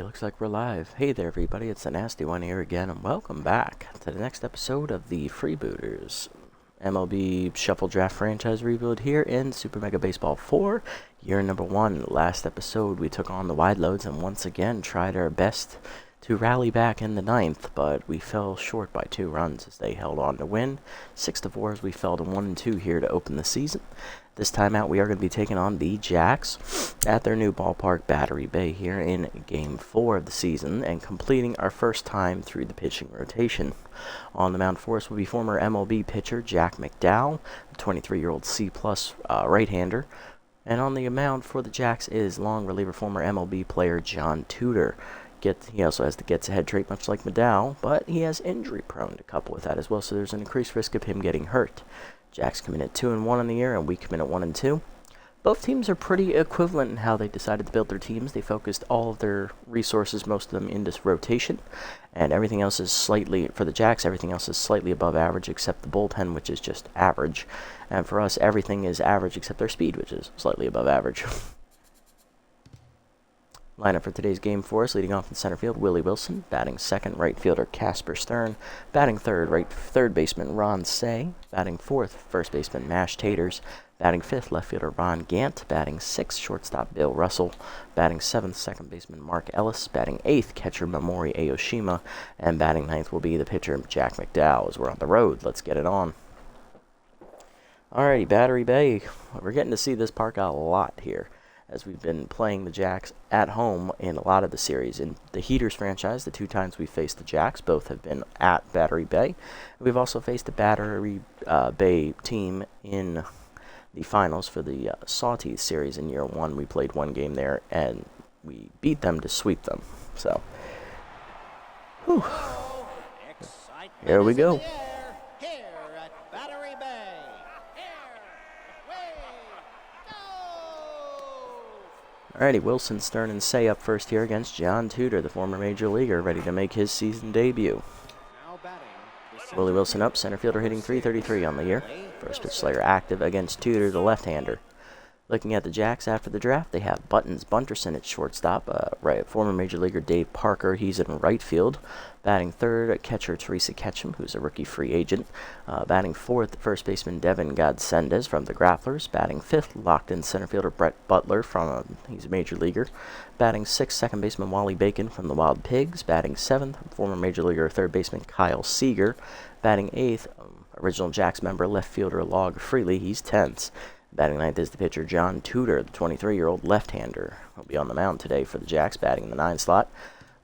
looks like we're live. Hey there, everybody. It's the Nasty One here again, and welcome back to the next episode of the Freebooters MLB Shuffle Draft Franchise Rebuild here in Super Mega Baseball 4, year number 1. Last episode, we took on the wide loads and once again tried our best to rally back in the 9th, but we fell short by 2 runs as they held on to win. 6-4 as we fell to 1-2 here to open the season. This time out, we are going to be taking on the Jacks at their new ballpark, Battery Bay, here in Game 4 of the season, and completing our first time through the pitching rotation. On the mound for us will be former MLB pitcher Jack McDowell, the 23-year-old C-plus right-hander. And on the mound for the Jacks is long reliever former MLB player John Tudor. He also has the gets-ahead trait, much like McDowell, but he has injury-prone to couple with that as well, so there's an increased risk of him getting hurt. Jacks come in at 2-1 in the year, and we come in at 1-2. Both teams are pretty equivalent in how they decided to build their teams. They focused all of their resources, most of them, into rotation, and everything else is slightly, for the Jacks, everything else is slightly above average, except the bullpen, which is just average. And for us, everything is average except their speed, which is slightly above average. Lineup for today's game for us, leading off in center field, Willie Wilson. Batting second, right fielder Casper Stern. Batting third baseman Ron Say. Batting fourth, first baseman Mash Taters. Batting fifth, left fielder Ron Gant. Batting sixth, shortstop Bill Russell. Batting seventh, second baseman Mark Ellis. Batting eighth, catcher Mamori Aoshima. And batting ninth will be the pitcher Jack McDowell as we're on the road. Let's get it on. Alrighty, Battery Bay. We're getting to see this park a lot here, as we've been playing the Jacks at home in a lot of the series. In the Heaters franchise, the 2 times we faced the Jacks, both have been at Battery Bay. We've also faced a Battery Bay team in the finals for the Sawteeth series in year 1. We played 1 game there, and we beat them to sweep them. So, whew. Here we go. Alrighty, Wilson, Stern, and Say up first here against John Tudor, the former major leaguer, ready to make his season debut. Willie Wilson up, center fielder hitting .333 on the year. First pitch slayer active against Tudor, the left-hander. Looking at the Jacks after the draft, they have Buttons Bunterson at shortstop, former major leaguer Dave Parker, he's in right field. Batting third, catcher Teresa Ketchum, who's a rookie free agent. Batting fourth, first baseman Devin Godsendez from the Grapplers. Batting fifth, locked-in center fielder Brett Butler, he's a major leaguer. Batting sixth, second baseman Wally Bacon from the Wild Pigs. Batting seventh, former major leaguer third baseman Kyle Seager. Batting eighth, original Jacks member left fielder Log Freely, he's 10th. Batting ninth is the pitcher John Tudor, the 23-year-old left-hander. He'll be on the mound today for the Jacks, batting in the 9 slot.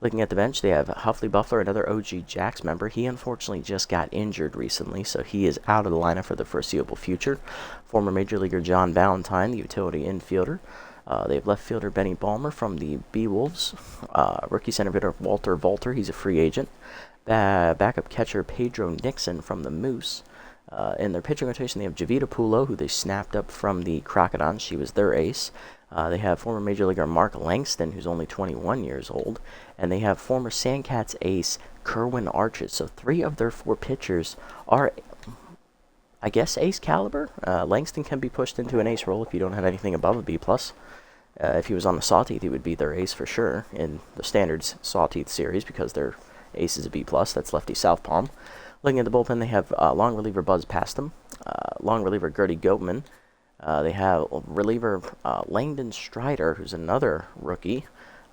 Looking at the bench, they have Huffley Buffler, another OG Jacks member. He unfortunately just got injured recently, so he is out of the lineup for the foreseeable future. Former major leaguer John Valentine, the utility infielder. They have left fielder Benny Balmer from the B-Wolves. Rookie center fielder Walter Volter, he's a free agent. Backup catcher Pedro Nixon from the Moose. In their pitching rotation, they have Javita Pulo, who they snapped up from the Crocodons. She was their ace. They have former major leaguer Mark Langston, who's only 21 years old. And they have former Sandcats ace Kerwin Arches. So 3 of their 4 pitchers are, I guess, ace caliber. Langston can be pushed into an ace role if you don't have anything above a B+. If he was on the Sawteeth, he would be their ace for sure in the standards Sawteeth series because their ace is a B+. That's lefty southpaw. Looking at the bullpen, they have long reliever Buzz Pastum, long reliever Gertie Goatman. They have reliever Langdon Strider, who's another rookie.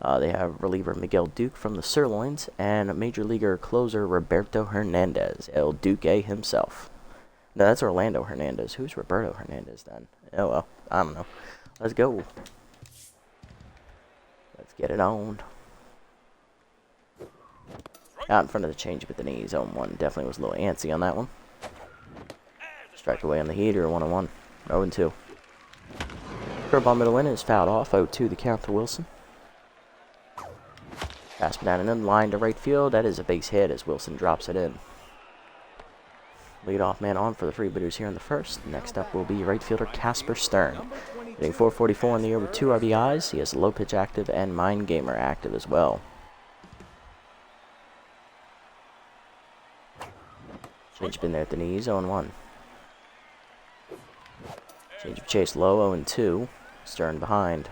They have reliever Miguel Duke from the Sirloins, and major leaguer closer Roberto Hernandez, El Duque himself. No, that's Orlando Hernandez. Who's Roberto Hernandez then? Oh, well, I don't know. Let's go. Let's get it on. Out in front of the change with the knees. 0-1. Definitely was a little antsy on that one. Strike away on the heater. 1-1. 0-2. Curveball middle in is fouled off. 0-2 the count to Wilson. Pass down and in line to right field. That is a base hit as Wilson drops it in. Leadoff man on for the Freebooters here in the first. Next up will be right fielder Casper Stern. Hitting .444 in the year with 2 RBIs. He has low pitch active and mind gamer active as well. Change been there at the knees, 0-1. Change of chase low, 0-2. Stern behind.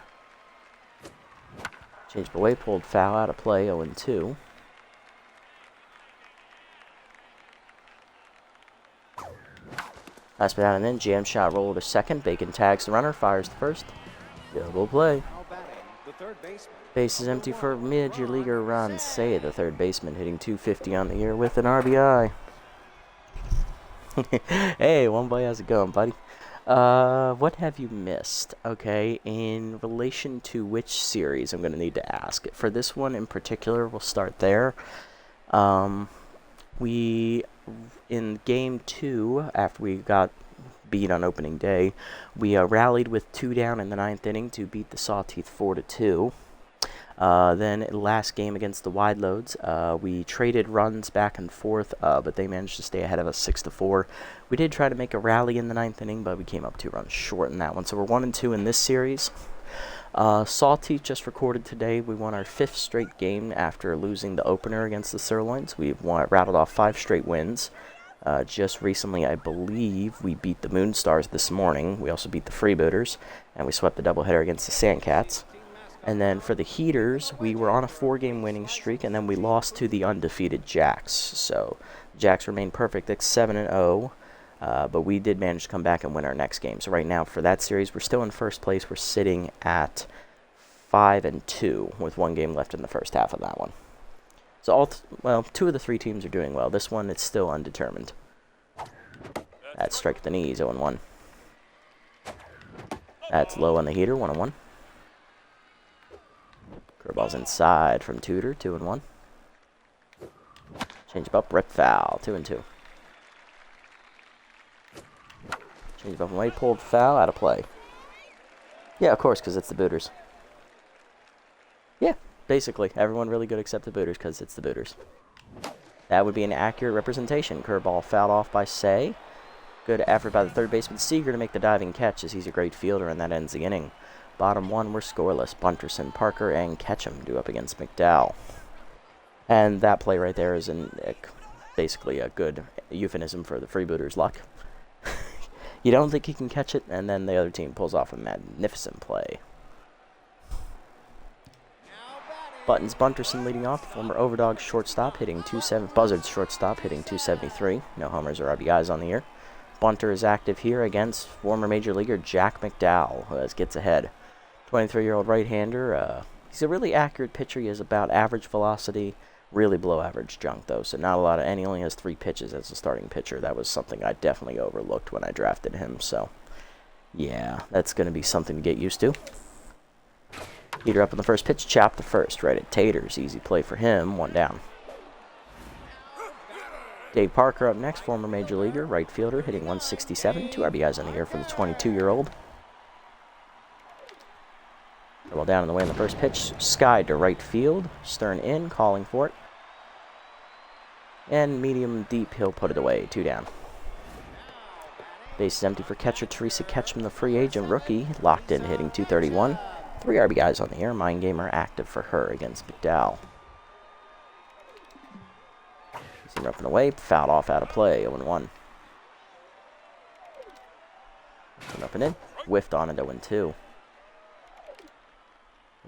Changed away, pulled foul out of play, 0-2. Pass down and in, jam shot roll to second. Bacon tags the runner, fires the first. Double play. Base is empty for Major Leaguer Ron Say, the third baseman, hitting .250 on the year with an RBI. Hey, one boy, how's it going, buddy? What have you missed? Okay, in relation to which series, I'm going to need to ask. For this one in particular, we'll start there. In Game 2, after we got beat on opening day, we rallied with 2 down in the 9th inning to beat the Sawteeth 4-2. Then last game against the Wide Loads, we traded runs back and forth, but they managed to stay ahead of us 6-4. We did try to make a rally in the 9th inning, but we came up 2 runs short in that one. So we're 1-2 in this series. Sawteeth just recorded today. We won our 5th straight game after losing the opener against the Sirloins. We've rattled off 5 straight wins. Just recently, I believe, we beat the Moonstars this morning. We also beat the Freebooters, and we swept the doubleheader against the Sandcats. And then for the Heaters, we were on a 4-game winning streak, and then we lost to the undefeated Jacks. So Jacks remained perfect at 7-0, but we did manage to come back and win our next game. So right now, for that series, we're still in first place. We're sitting at 5-2 with 1 game left in the first half of that one. So 2 of the 3 teams are doing well. This one, it's still undetermined. That's strike at the knees, 0-1. That's low on the heater, 1-1. Curveball's inside from Tudor, 2-1. Change up, rip foul, 2-2. Change up and away, pulled foul, out of play. Yeah, of course, because it's the Booters. Yeah, basically, everyone really good except the Booters because it's the Booters. That would be an accurate representation. Curveball fouled off by Say. Good effort by the third baseman Seager to make the diving catch, as he's a great fielder, and that ends the inning. Bottom 1, we're scoreless. Bunterson, Parker, and Ketchum do up against McDowell. And that play right there is basically a good euphemism for the Freebooters' luck. You don't think he can catch it, and then the other team pulls off a magnificent play. Buttons Bunterson leading off, former Overdog shortstop, hitting Buzzards shortstop, hitting .273. No homers or RBIs on the year. Bunter is active here against former Major Leaguer Jack McDowell, who gets ahead. 23-year-old right-hander. He's a really accurate pitcher. He has about average velocity, really below-average junk, though. So not a lot of, and he only has 3 pitches as a starting pitcher. That was something I definitely overlooked when I drafted him. So, yeah, that's going to be something to get used to. Heater up on the first pitch, chop the first, right at Taters. Easy play for him, 1 down. Dave Parker up next, former Major Leaguer, right fielder, hitting .167. 2 RBIs on the year for the 22-year-old. Well down in the way on the first pitch, Sky to right field, Stern in, calling for it. And medium deep, he'll put it away, 2 down. Base is empty for catcher Teresa Ketchum, the free agent rookie, locked in, hitting .231. 3 RBIs on the year, Mind Gamer active for her against McDowell. He's up and away, fouled off out of play, 0-1. Up and in, whiffed on it, 0-2.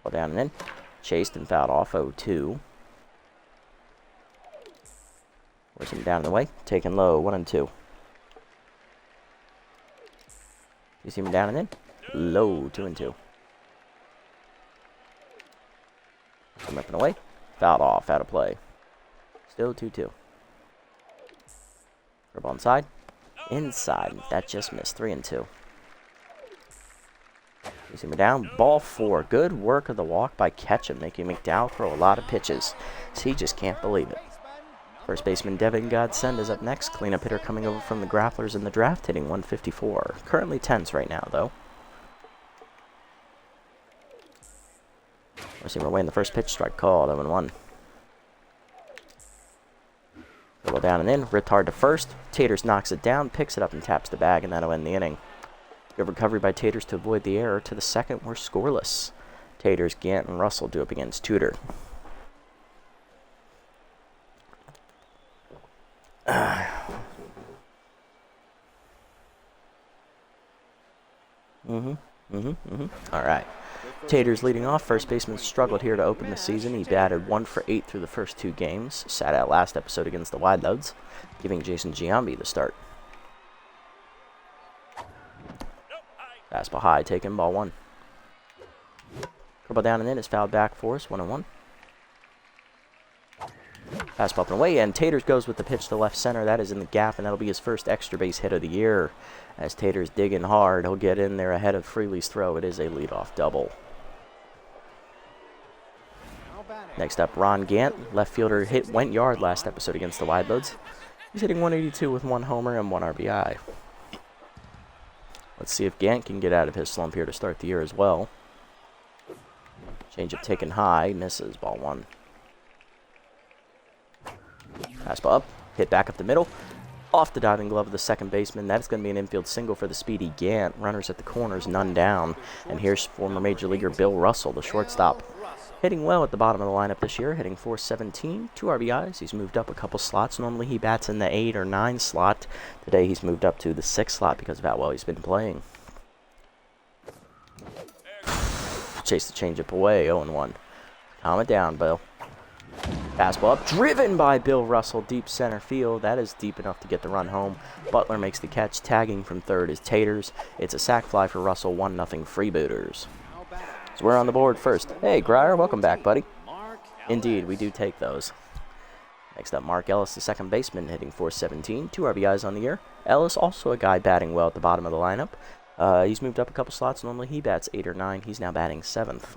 Ball down and in. Chased and fouled off, 0-2. Force him down in the way. Taken low, 1-2. You see him down and in? Low, 2-2. Him up and away. Fouled off, out of play. Still 2-2. Ball inside. Inside. That just missed, 3-2. You see him down, ball 4. Good work of the walk by Ketchum, making McDowell throw a lot of pitches. So he just can't believe it. First baseman Devin Godsend is up next. Cleanup hitter coming over from the Grapplers in the draft, hitting .154. Currently tense right now, though. We're seeing our way in the first pitch, strike called, 0-1. Ball down and in, ripped hard to first. Taters knocks it down, picks it up and taps the bag, and that'll end the inning. Good recovery by Taters to avoid the error. To the second, we're scoreless. Taters, Gant, and Russell do up against Tudor. All right. Taters leading off. First baseman struggled here to open the season. He batted 1 for 8 through the first 2 games. Sat out last episode against the Wide Loads, giving Jason Giambi the start. Fastball high, taken, ball 1. Curveball down and in is fouled back for us, 1-1. Fastball up and away, and Taters goes with the pitch to left center. That is in the gap, and that'll be his first extra base hit of the year. As Taters digging hard, he'll get in there ahead of Freely's throw. It is a leadoff double. Next up, Ron Gant, left fielder, went yard last episode against the Wide Loads. He's hitting 182 with 1 homer and 1 RBI. Let's see if Gant can get out of his slump here to start the year as well. Changeup taken high, misses, ball 1. Fastball up, hit back up the middle, off the diving glove of the second baseman. That's going to be an infield single for the speedy Gant. Runners at the corners, none down. And here's former Major Leaguer Bill Russell, the shortstop. Hitting well at the bottom of the lineup this year, hitting .417, 2 RBIs. He's moved up a couple slots. Normally he bats in the 8 or 9 slot. Today he's moved up to the 6 slot because of how well he's been playing. Chase the changeup away, 0-1. Calm it down, Bill. Fastball up, driven by Bill Russell, deep center field. That is deep enough to get the run home. Butler makes the catch. Tagging from third is Taters. It's a sac fly for Russell, 1-0 Freebooters. So we're on the board first. Hey, Grier, welcome back, buddy. Indeed, we do take those. Next up, Mark Ellis, the second baseman, hitting .417, 2 RBIs on the year. Ellis, also a guy batting well at the bottom of the lineup. He's moved up a couple slots. Normally he bats 8 or 9. He's now batting 7th.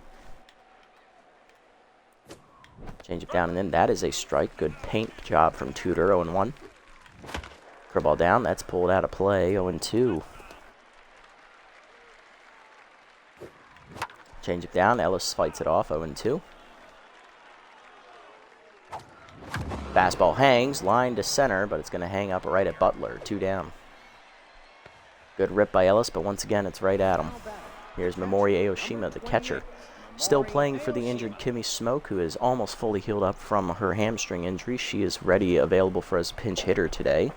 Change it down and in. That is a strike. Good paint job from Tudor, 0-1. Curveball down. That's pulled out of play, 0-2. Change it down. Ellis fights it off, 0-2. Fastball hangs, line to center, but it's going to hang up right at Butler, 2 down. Good rip by Ellis, but once again, it's right at him. Here's Mamori Aoshima, the catcher. Still playing for the injured Kimmy Smoke, who is almost fully healed up from her hamstring injury. She is ready, available for us pinch hitter today.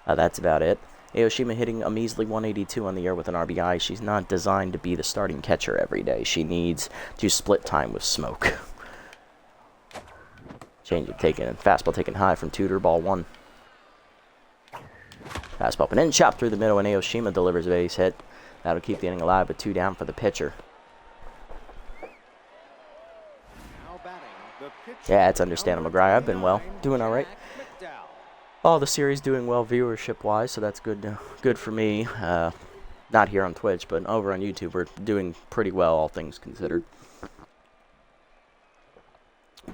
That's about it. Aoshima hitting a measly 182 on the year with an RBI. She's not designed to be the starting catcher every day. She needs to split time with Smoke. Change it taken, fastball taken high from Tudor, ball 1. Fastball up and in, chop through the middle, and Aoshima delivers a base hit. That'll keep the inning alive with 2 down for the pitcher. Yeah, it's understandable, McGrath. I've been well, doing all right. All the series doing well viewership-wise, so that's good for me. Not here on Twitch, but over on YouTube, we're doing pretty well, all things considered.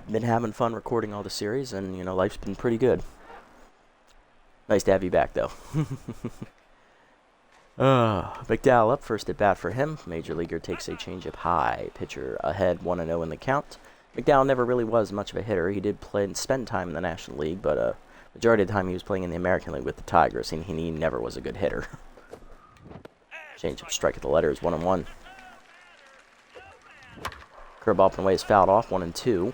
Been having fun recording all the series, and, you know, life's been pretty good. Nice to have you back, though. McDowell up, first at bat for him. Major Leaguer takes a changeup high. Pitcher ahead, 1-0 in the count. McDowell never really was much of a hitter. He did play and spend time in the National League, but majority of the time he was playing in the American League with the Tigers, and he never was a good hitter. Changeup strike at the letters, 1-1. Curveball up and away is fouled off, 1-2.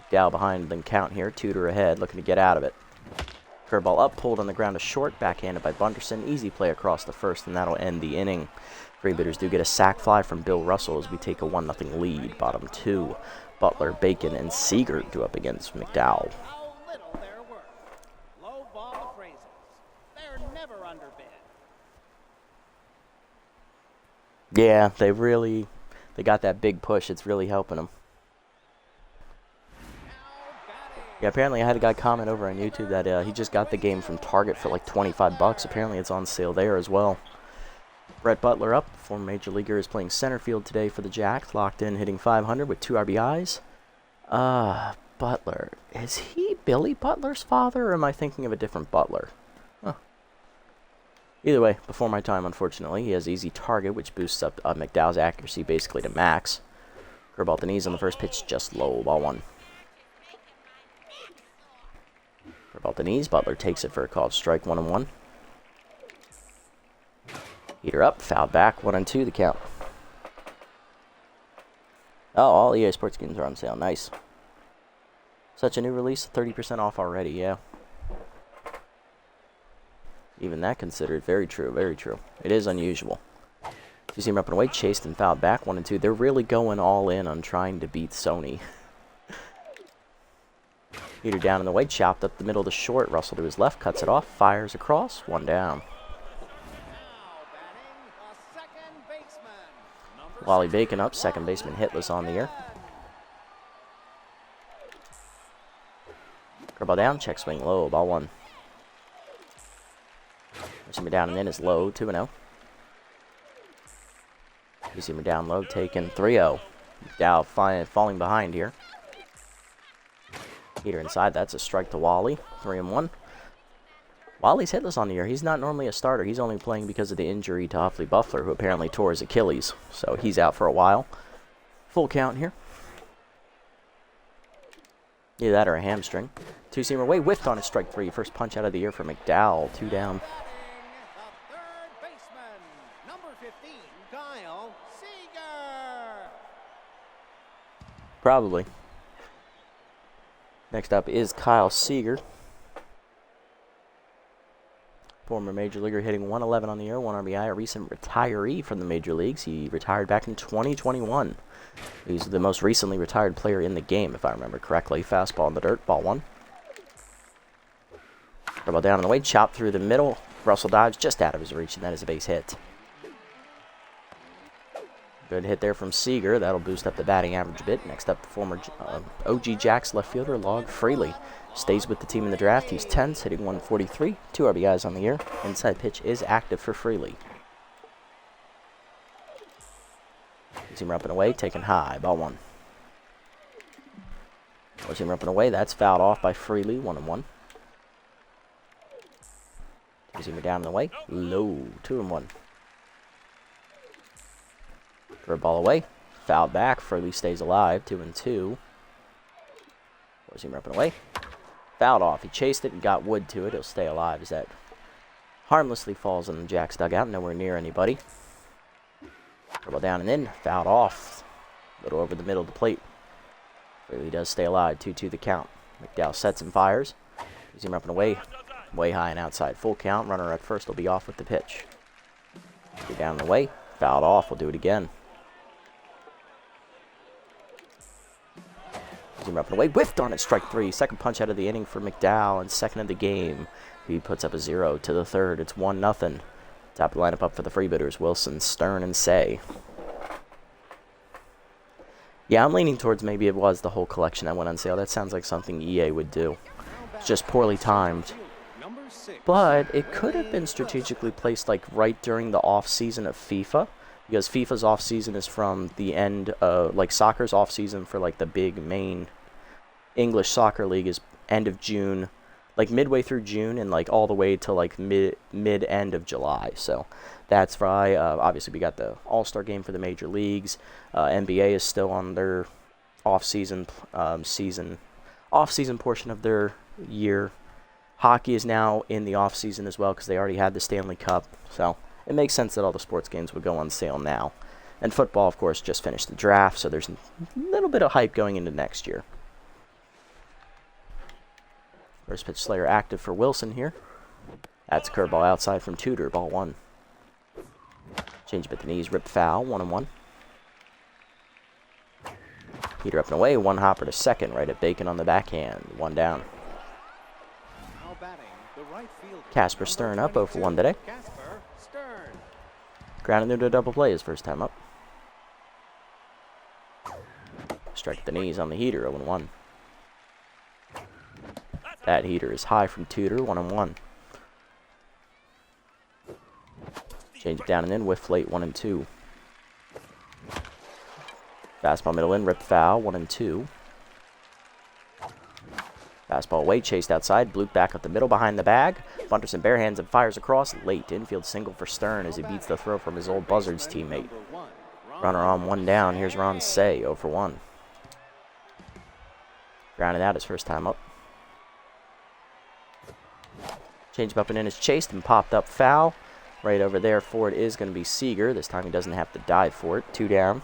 McDowell behind the count here. Tudor ahead, looking to get out of it. Curveball up, pulled on the ground to short, backhanded by Bunderson. Easy play across the first, and that'll end the inning. Freebooters do get a sac fly from Bill Russell as we take a 1-0 lead. Bottom 2. Butler, Bacon, and Seegert do up against McDowell. Yeah, they got that big push. It's really helping them. Yeah, apparently I had a guy comment over on YouTube that he just got the game from Target for like $25. Apparently it's on sale there as well. Brett Butler up. Former Major Leaguer is playing center field today for the Jacks. Locked in, hitting .500 with 2 RBIs. Butler. Is he Billy Butler's father, or am I thinking of a different Butler? Huh. Either way, before my time, unfortunately. He has easy target, which boosts up McDowell's accuracy basically to max. Curveball at the knees on the first pitch, just low, ball 1. Curveball at the knees, Butler takes it for a called strike, 1-1. Heater up, fouled back, 1-2 the count. Oh, all EA Sports games are on sale. Nice. Such a new release, 30% off already, yeah. Even that considered. Very true, very true. It is unusual. Two-seamer up and away, chased and fouled back, 1 and 2. They're really going all in on trying to beat Sony. Heater down in the way, chopped up the middle of the short. Russell to his left, cuts it off, fires across, 1 down. Wally Bacon up, second baseman hitless on the year. Curveball down, check swing low, ball 1. Two-seamer down and in is low, 2-0. Two-seamer down low, taken 3-0. Dow falling behind here. Heater inside, that's a strike to Wally, 3-1. Wally's hitless on the year. He's not normally a starter. He's only playing because of the injury to Huffley Buffler, who apparently tore his Achilles. So he's out for a while. Full count here. Either that or a hamstring. Two-seamer away, whiffed on a strike 3. First punch out of the year for McDowell, 2 down. Probably. Next up is Kyle Seager. Former Major Leaguer hitting 111 on the year, 1 RBI, a recent retiree from the Major Leagues. He retired back in 2021. He's the most recently retired player in the game, if I remember correctly. Fastball in the dirt, ball 1. Ball down on the way, chopped through the middle. Russell dodge just out of his reach, and that is a base hit. Good hit there from Seager. That'll boost up the batting average a bit. Next up, the former OG Jacks left fielder, Log Freely. Stays with the team in the draft. He's 10s, hitting 143. 2 RBIs on the year. Inside pitch is active for Freely. Two-seamer up and away, taken high, ball 1. Two-seamer up and away, that's fouled off by Freely, 1-1. Two-seamer down and away, low, 2-1. For a ball away, fouled back. Freely stays alive, 2-2. Four-seamer up and away, fouled off. He chased it and got wood to it. He'll stay alive as that harmlessly falls in the Jacks dugout, nowhere near anybody. Ball down and in, fouled off, a little over the middle of the plate. Freely does stay alive, 2-2 the count. McDowell sets and fires. Two-seamer up and away, way high and outside. Full count. Runner at first will be off with the pitch. Go down the way, fouled off. We'll do it again. Zoom up and away, whiffed on it, strike 3. Second punch out of the inning for McDowell, and second of the game. He puts up a 0 to the third. It's 1-0. Top of the lineup up for the Freebooters, Wilson, Stern, and Say. Yeah, I'm leaning towards maybe it was the whole collection that went on sale. That sounds like something EA would do. It's just poorly timed. But it could have been strategically placed like right during the off-season of FIFA. Because FIFA's off-season is from the end of, like, soccer's off-season for, like, the big main English soccer league is end of June, like, midway through June and, like, all the way to, like, mid-end of July. So that's why, obviously, we got the All-Star game for the major leagues. NBA is still on their off-season portion of their year. Hockey is now in the off-season as well because they already had the Stanley Cup, so it makes sense that all the sports games would go on sale now. And football, of course, just finished the draft, so there's a little bit of hype going into next year. First pitch Slayer active for Wilson here. That's a curveball outside from Tudor, ball 1. Change up at the knees, ripped foul, 1-1. Heater up and away, one hopper to second, right at Bacon on the backhand, 1 down. Casper Stern up, 0 for 1 today. Grounded into a double play his first time up. Strike at the knees on the heater, 0-1. That heater is high from Tudor, 1-1. Change it down and in, whiff late, 1-2. Fastball middle in, rip foul, 1-2. Fastball away, chased outside, blooped back up the middle behind the bag. Bunterson barehands and fires across. Late infield single for Stern as he beats the throw from his old Buzzards teammate. Runner on 1 down. Here's Ron Say, 0 for 1. Grounded out his first time up. Change up and in is chased and popped up foul. Right over there for it is going to be Seager. This time he doesn't have to dive for it. 2 down.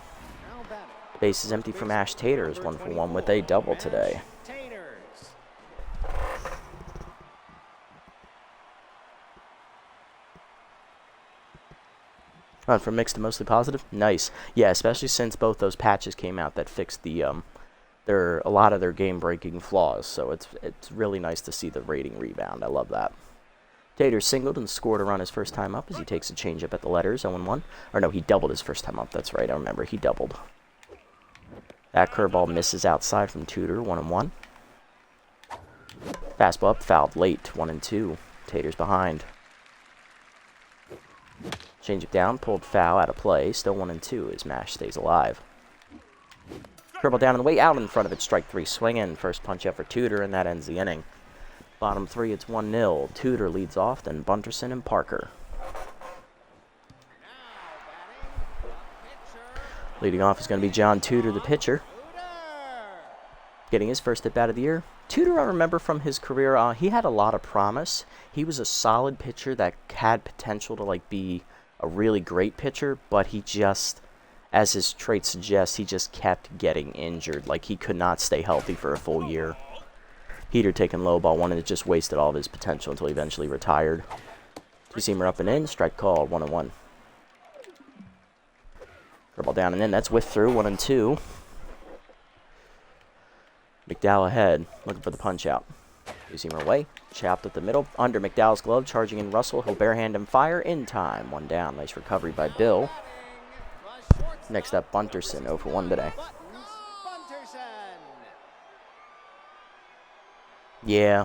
Base is empty from Ash Taters. 1 for 1 with a double today. Run from mixed to mostly positive. Nice. Yeah, especially since both those patches came out that fixed the a lot of their game-breaking flaws. So it's really nice to see the rating rebound. I love that. Tater singled and scored a run his first time up as he takes a changeup at the letters, 0-1. Or no, he doubled his first time up. That's right. I remember he doubled. That curveball misses outside from Tudor, 1-1. Fastball up, fouled late, 1-2. Tater's behind. Changeup down, pulled foul out of play, still 1-2 as Mash stays alive. Curveball down and the way, out in front of it, strike 3, swing in. First punch out for Tudor, and that ends the inning. Bottom 3, it's 1-0. Tudor leads off, then Bunterson and Parker. Leading off is going to be John Tudor, the pitcher. Getting his first at-bat of the year. Tudor, I remember from his career, he had a lot of promise. He was a solid pitcher that had potential to be a really great pitcher, but he just, as his traits suggest, he just kept getting injured. He could not stay healthy for a full year. Heater taking low, ball 1, and it just wasted all of his potential until he eventually retired. Two-seamer up and in, strike called, 1-1. Curveball down and in, that's whiffed through, 1-2. McDowell ahead, looking for the punch-out. Two-seamer away, chopped at the middle, under McDowell's glove, charging in Russell. He'll barehand him fire, in time, 1 down. Nice recovery by Bill. Next up, Bunterson, 0-1 today. Yeah,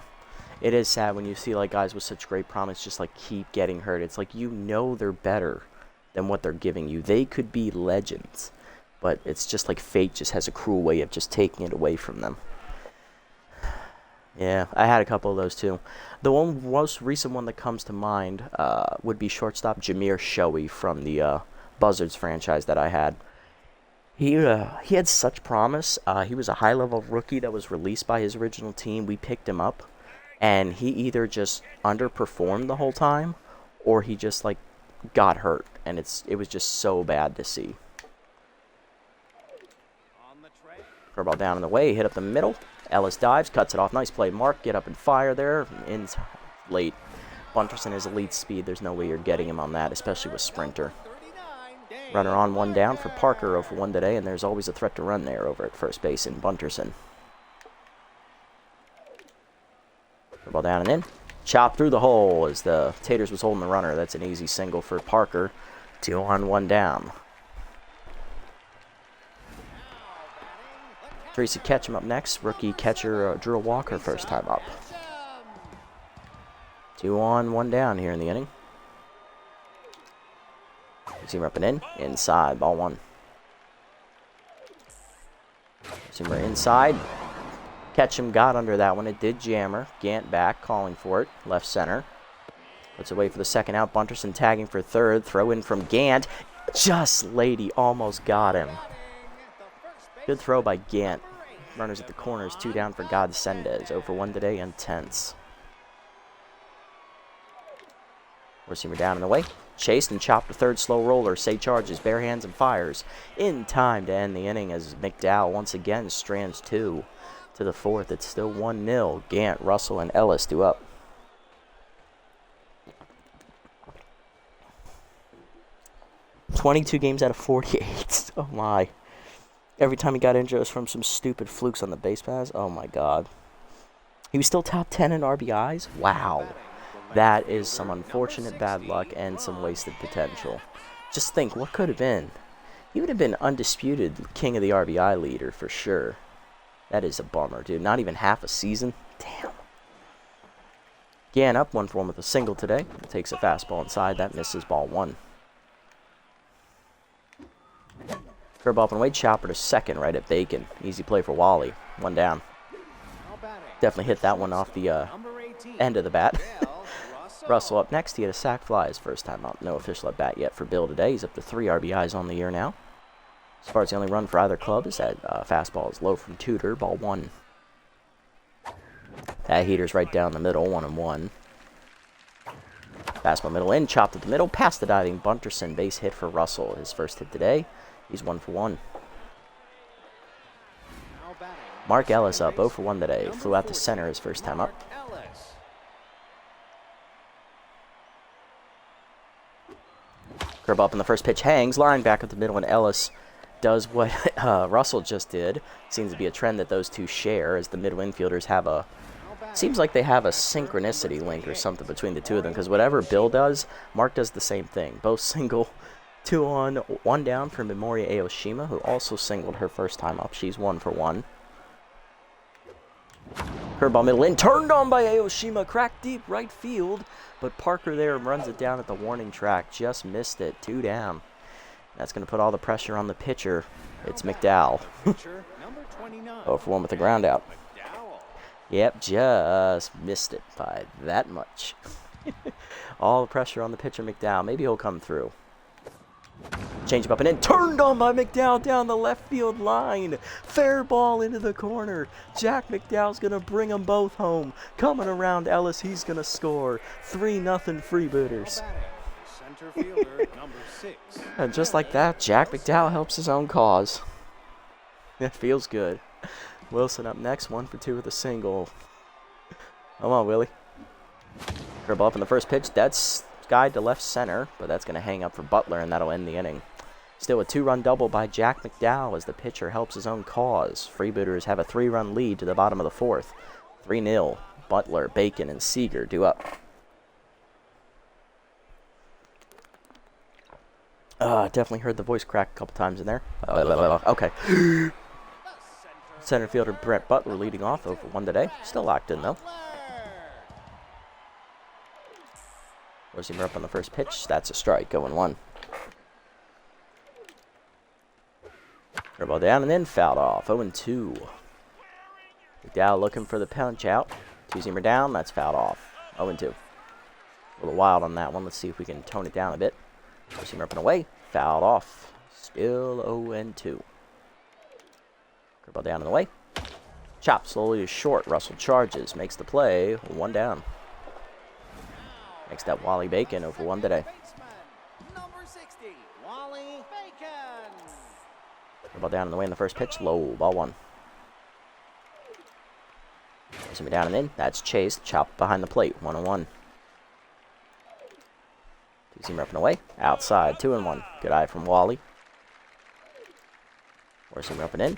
it is sad when you see guys with such great promise just keep getting hurt. It's they're better than what they're giving you. They could be legends, but it's just fate just has a cruel way of just taking it away from them. Yeah, I had a couple of those too. The most recent one that comes to mind would be shortstop Jameer Shoei from the Buzzards franchise that I had. He had such promise. He was a high-level rookie that was released by his original team. We picked him up, and he either just underperformed the whole time, or he just got hurt, and it was just so bad to see. Curveball down in the way, hit up the middle. Ellis dives, cuts it off. Nice play, Mark. Get up and fire there. In late. Bunterson is elite speed. There's no way you're getting him on that, especially with sprinter. Runner on, 1 down for Parker, 0-1 today, and there's always a threat to run there over at first base in Bunterson. Ball down and in. Chop through the hole as the Taters was holding the runner. That's an easy single for Parker. 2 on, 1 down. Tracy Ketchum up next. Rookie catcher Drew Walker first time up. 2 on, 1 down here in the inning. Seamer up and in. Inside. Ball 1. Seamer inside. Ketchum got under that one. It did jammer. Gant back. Calling for it. Left center. Puts away for the second out. Bunterson tagging for third. Throw in from Gant. Just lady. Almost got him. Good throw by Gant. Runners at the corners. 2 down for Godsendez. 0-1 today and tense. Seamer down in the way. Chased and chopped a third slow roller. Say charges, bare hands and fires. In time to end the inning as McDowell once again strands 2 to the 4th. It's still 1-0. Gant, Russell, and Ellis do up. "22 games out of 48. Oh my. Every time he got injured, it was from some stupid flukes on the base pass. Oh my god. He was still top 10 in RBIs? Wow. That is some unfortunate bad luck and some wasted potential. Just think, what could have been? He would have been undisputed king of the RBI leader for sure. That is a bummer, dude. Not even half a season? Damn. Gann up 1-for-1 with a single today. Takes a fastball inside. That misses, ball 1. Curveball up and away. Chopper to second right at Bacon. Easy play for Wally. 1 down. Definitely hit that one off the end of the bat. Russell up next. He had a sac fly his first time up. No official at bat yet for Bill today. He's up to 3 RBIs on the year now. As far as the only run for either club is that fastball is low from Tudor. Ball 1. That heater's right down the middle. 1-1. Fastball middle in. Chopped at the middle. Past the diving Bunterson. Base hit for Russell. His first hit today. He's 1-for-1. Mark Ellis up 0-for-1 today. Flew out to center his first time up. Curb up in the first pitch, hangs, line back up the middle, and Ellis does what Russell just did. Seems to be a trend that those two share, as the middle infielders have a... Seems like they have a synchronicity link or something between the two of them, because whatever Bill does, Mark does the same thing. Both single, 2 on, 1 down for Memoria Aoshima, who also singled her first time up. She's 1 for 1. Curveball middle in, turned on by Aoshima, cracked deep right field, but Parker there runs it down at the warning track, just missed it, 2 down. That's going to put all the pressure on the pitcher. It's McDowell. 0 for 1 with the ground out. Yep, just missed it by that much. All the pressure on the pitcher, McDowell. Maybe he'll come through. Change him up and in. Turned on by McDowell down the left field line. Fair ball into the corner. Jack McDowell's going to bring them both home. Coming around Ellis, he's going to score. 3-0 Freebooters. Center fielder, number 6. And just like that, Jack McDowell helps his own cause. That feels good. Wilson up next, 1 for 2 with a single. Come on, Willie. Curveball up in the first pitch. That's skied to left center, but that's going to hang up for Butler, and that'll end the inning. Still a 2-run double by Jack McDowell as the pitcher helps his own cause. Freebooters have a 3-run lead to the bottom of the 4th. 3-0. Butler, Bacon, and Seeger due up. Definitely heard the voice crack a couple times in there. Okay. Center fielder Brett Butler leading off over 1 today. Still locked in, though. Rosiemer up on the first pitch. That's a strike, 0-1. Curveball down and then fouled off, 0-2. McDowell looking for the punch out. Two-seamer down, that's fouled off, 0-2. A little wild on that one. Let's see if we can tone it down a bit. Rosiemer up and away, fouled off. Still 0-2. Curveball down and away. Chop slowly to short. Russell charges. Makes the play. 1 down. Next up, Wally Bacon over 1 today. Number 60, Wally Bacon. Curveball down and away in the first pitch. Low. Ball 1. Pushing me down and in. That's chased. Chopped behind the plate. 1-1. Two-seamer up and away. Outside. 2-1. Good eye from Wally. Four-seamer up and in.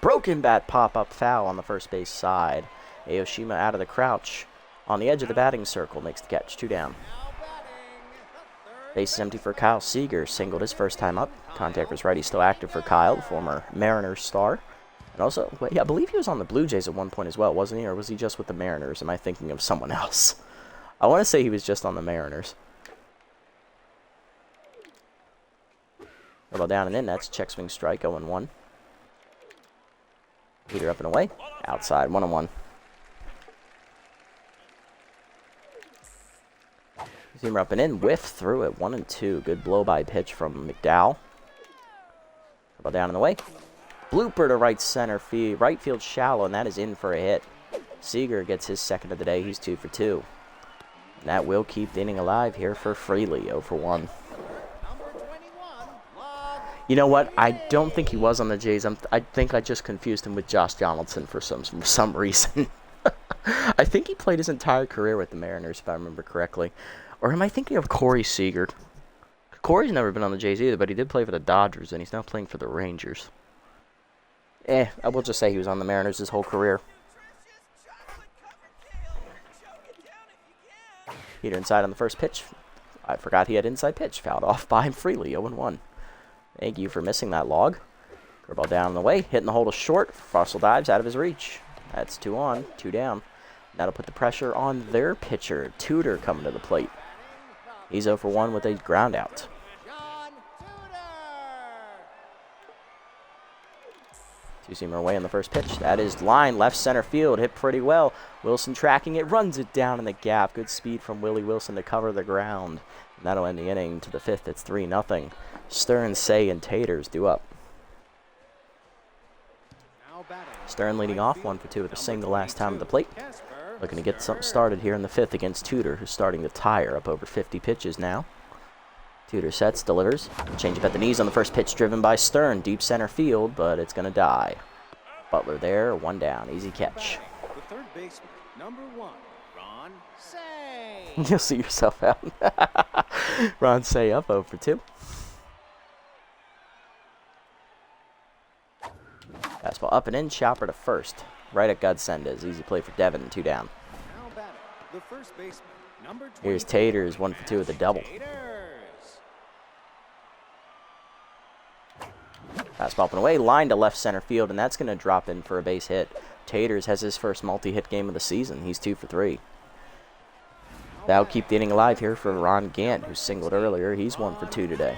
Broken bat pop-up foul on the first base side. Aoshima out of the crouch. On the edge of the batting circle. Makes the catch. 2 down. Base is empty for Kyle Seeger. Singled his first time up. Contactor's righty still active for Kyle, the former Mariners star. And also, yeah, I believe he was on the Blue Jays at one point as well, wasn't he? Or was he just with the Mariners? Am I thinking of someone else? I want to say he was just on the Mariners. Curveball down and in. That's check swing strike. 0-1. Peter up and away. Outside. 1-1. Zoomer up and in. Whiff through it. 1-2. Good blow-by pitch from McDowell. Curveball down and away. Blooper to right center field. Right field shallow, and that is in for a hit. Seeger gets his second of the day. He's 2 for 2. And that will keep the inning alive here for Freely. 0 for 1. You know what? I don't think he was on the Jays. I think I just confused him with Josh Donaldson for some reason. I think he played his entire career with the Mariners, if I remember correctly. Or am I thinking of Corey Seager? Corey's never been on the Jays either, but he did play for the Dodgers, and he's now playing for the Rangers. I will just say he was on the Mariners his whole career. Peter inside on the first pitch. I forgot he had inside pitch. Fouled off by Freely. 0-1. Thank you for missing that log. Curveball down the way. Hitting the hole to short. Russell dives out of his reach. That's 2 on, 2 down. That'll put the pressure on their pitcher. Tudor coming to the plate. He's 0 for 1 with a ground out. Two-seamer away on the first pitch. That is line left center field. Hit pretty well. Wilson tracking it. Runs it down in the gap. Good speed from Willie Wilson to cover the ground. And that'll end the inning to the 5th. It's 3-0. Stern, Say, and Taters due up. Stern leading off 1 for 2 with a single last time at the plate. Looking to get something started here in the 5th against Tudor, who's starting to tire up over 50 pitches now. Tudor sets, delivers. Change up at the knees on the first pitch, driven by Stern. Deep center field, but it's going to die. Butler there, 1 down. Easy catch. The third baseman, number 1, Ron Say. You'll see yourself out. Ron Say up 0 for 2. Fastball up and in, chopper to first. Right at Godsendez. Easy play for Devin, 2 down. Here's Taters, 1 for 2 with a double. Fastball up and away, line to left center field, and that's going to drop in for a base hit. Taters has his first multi-hit game of the season. He's 2 for 3. That'll keep the inning alive here for Ron Gant, who singled earlier. He's 1 for 2 today.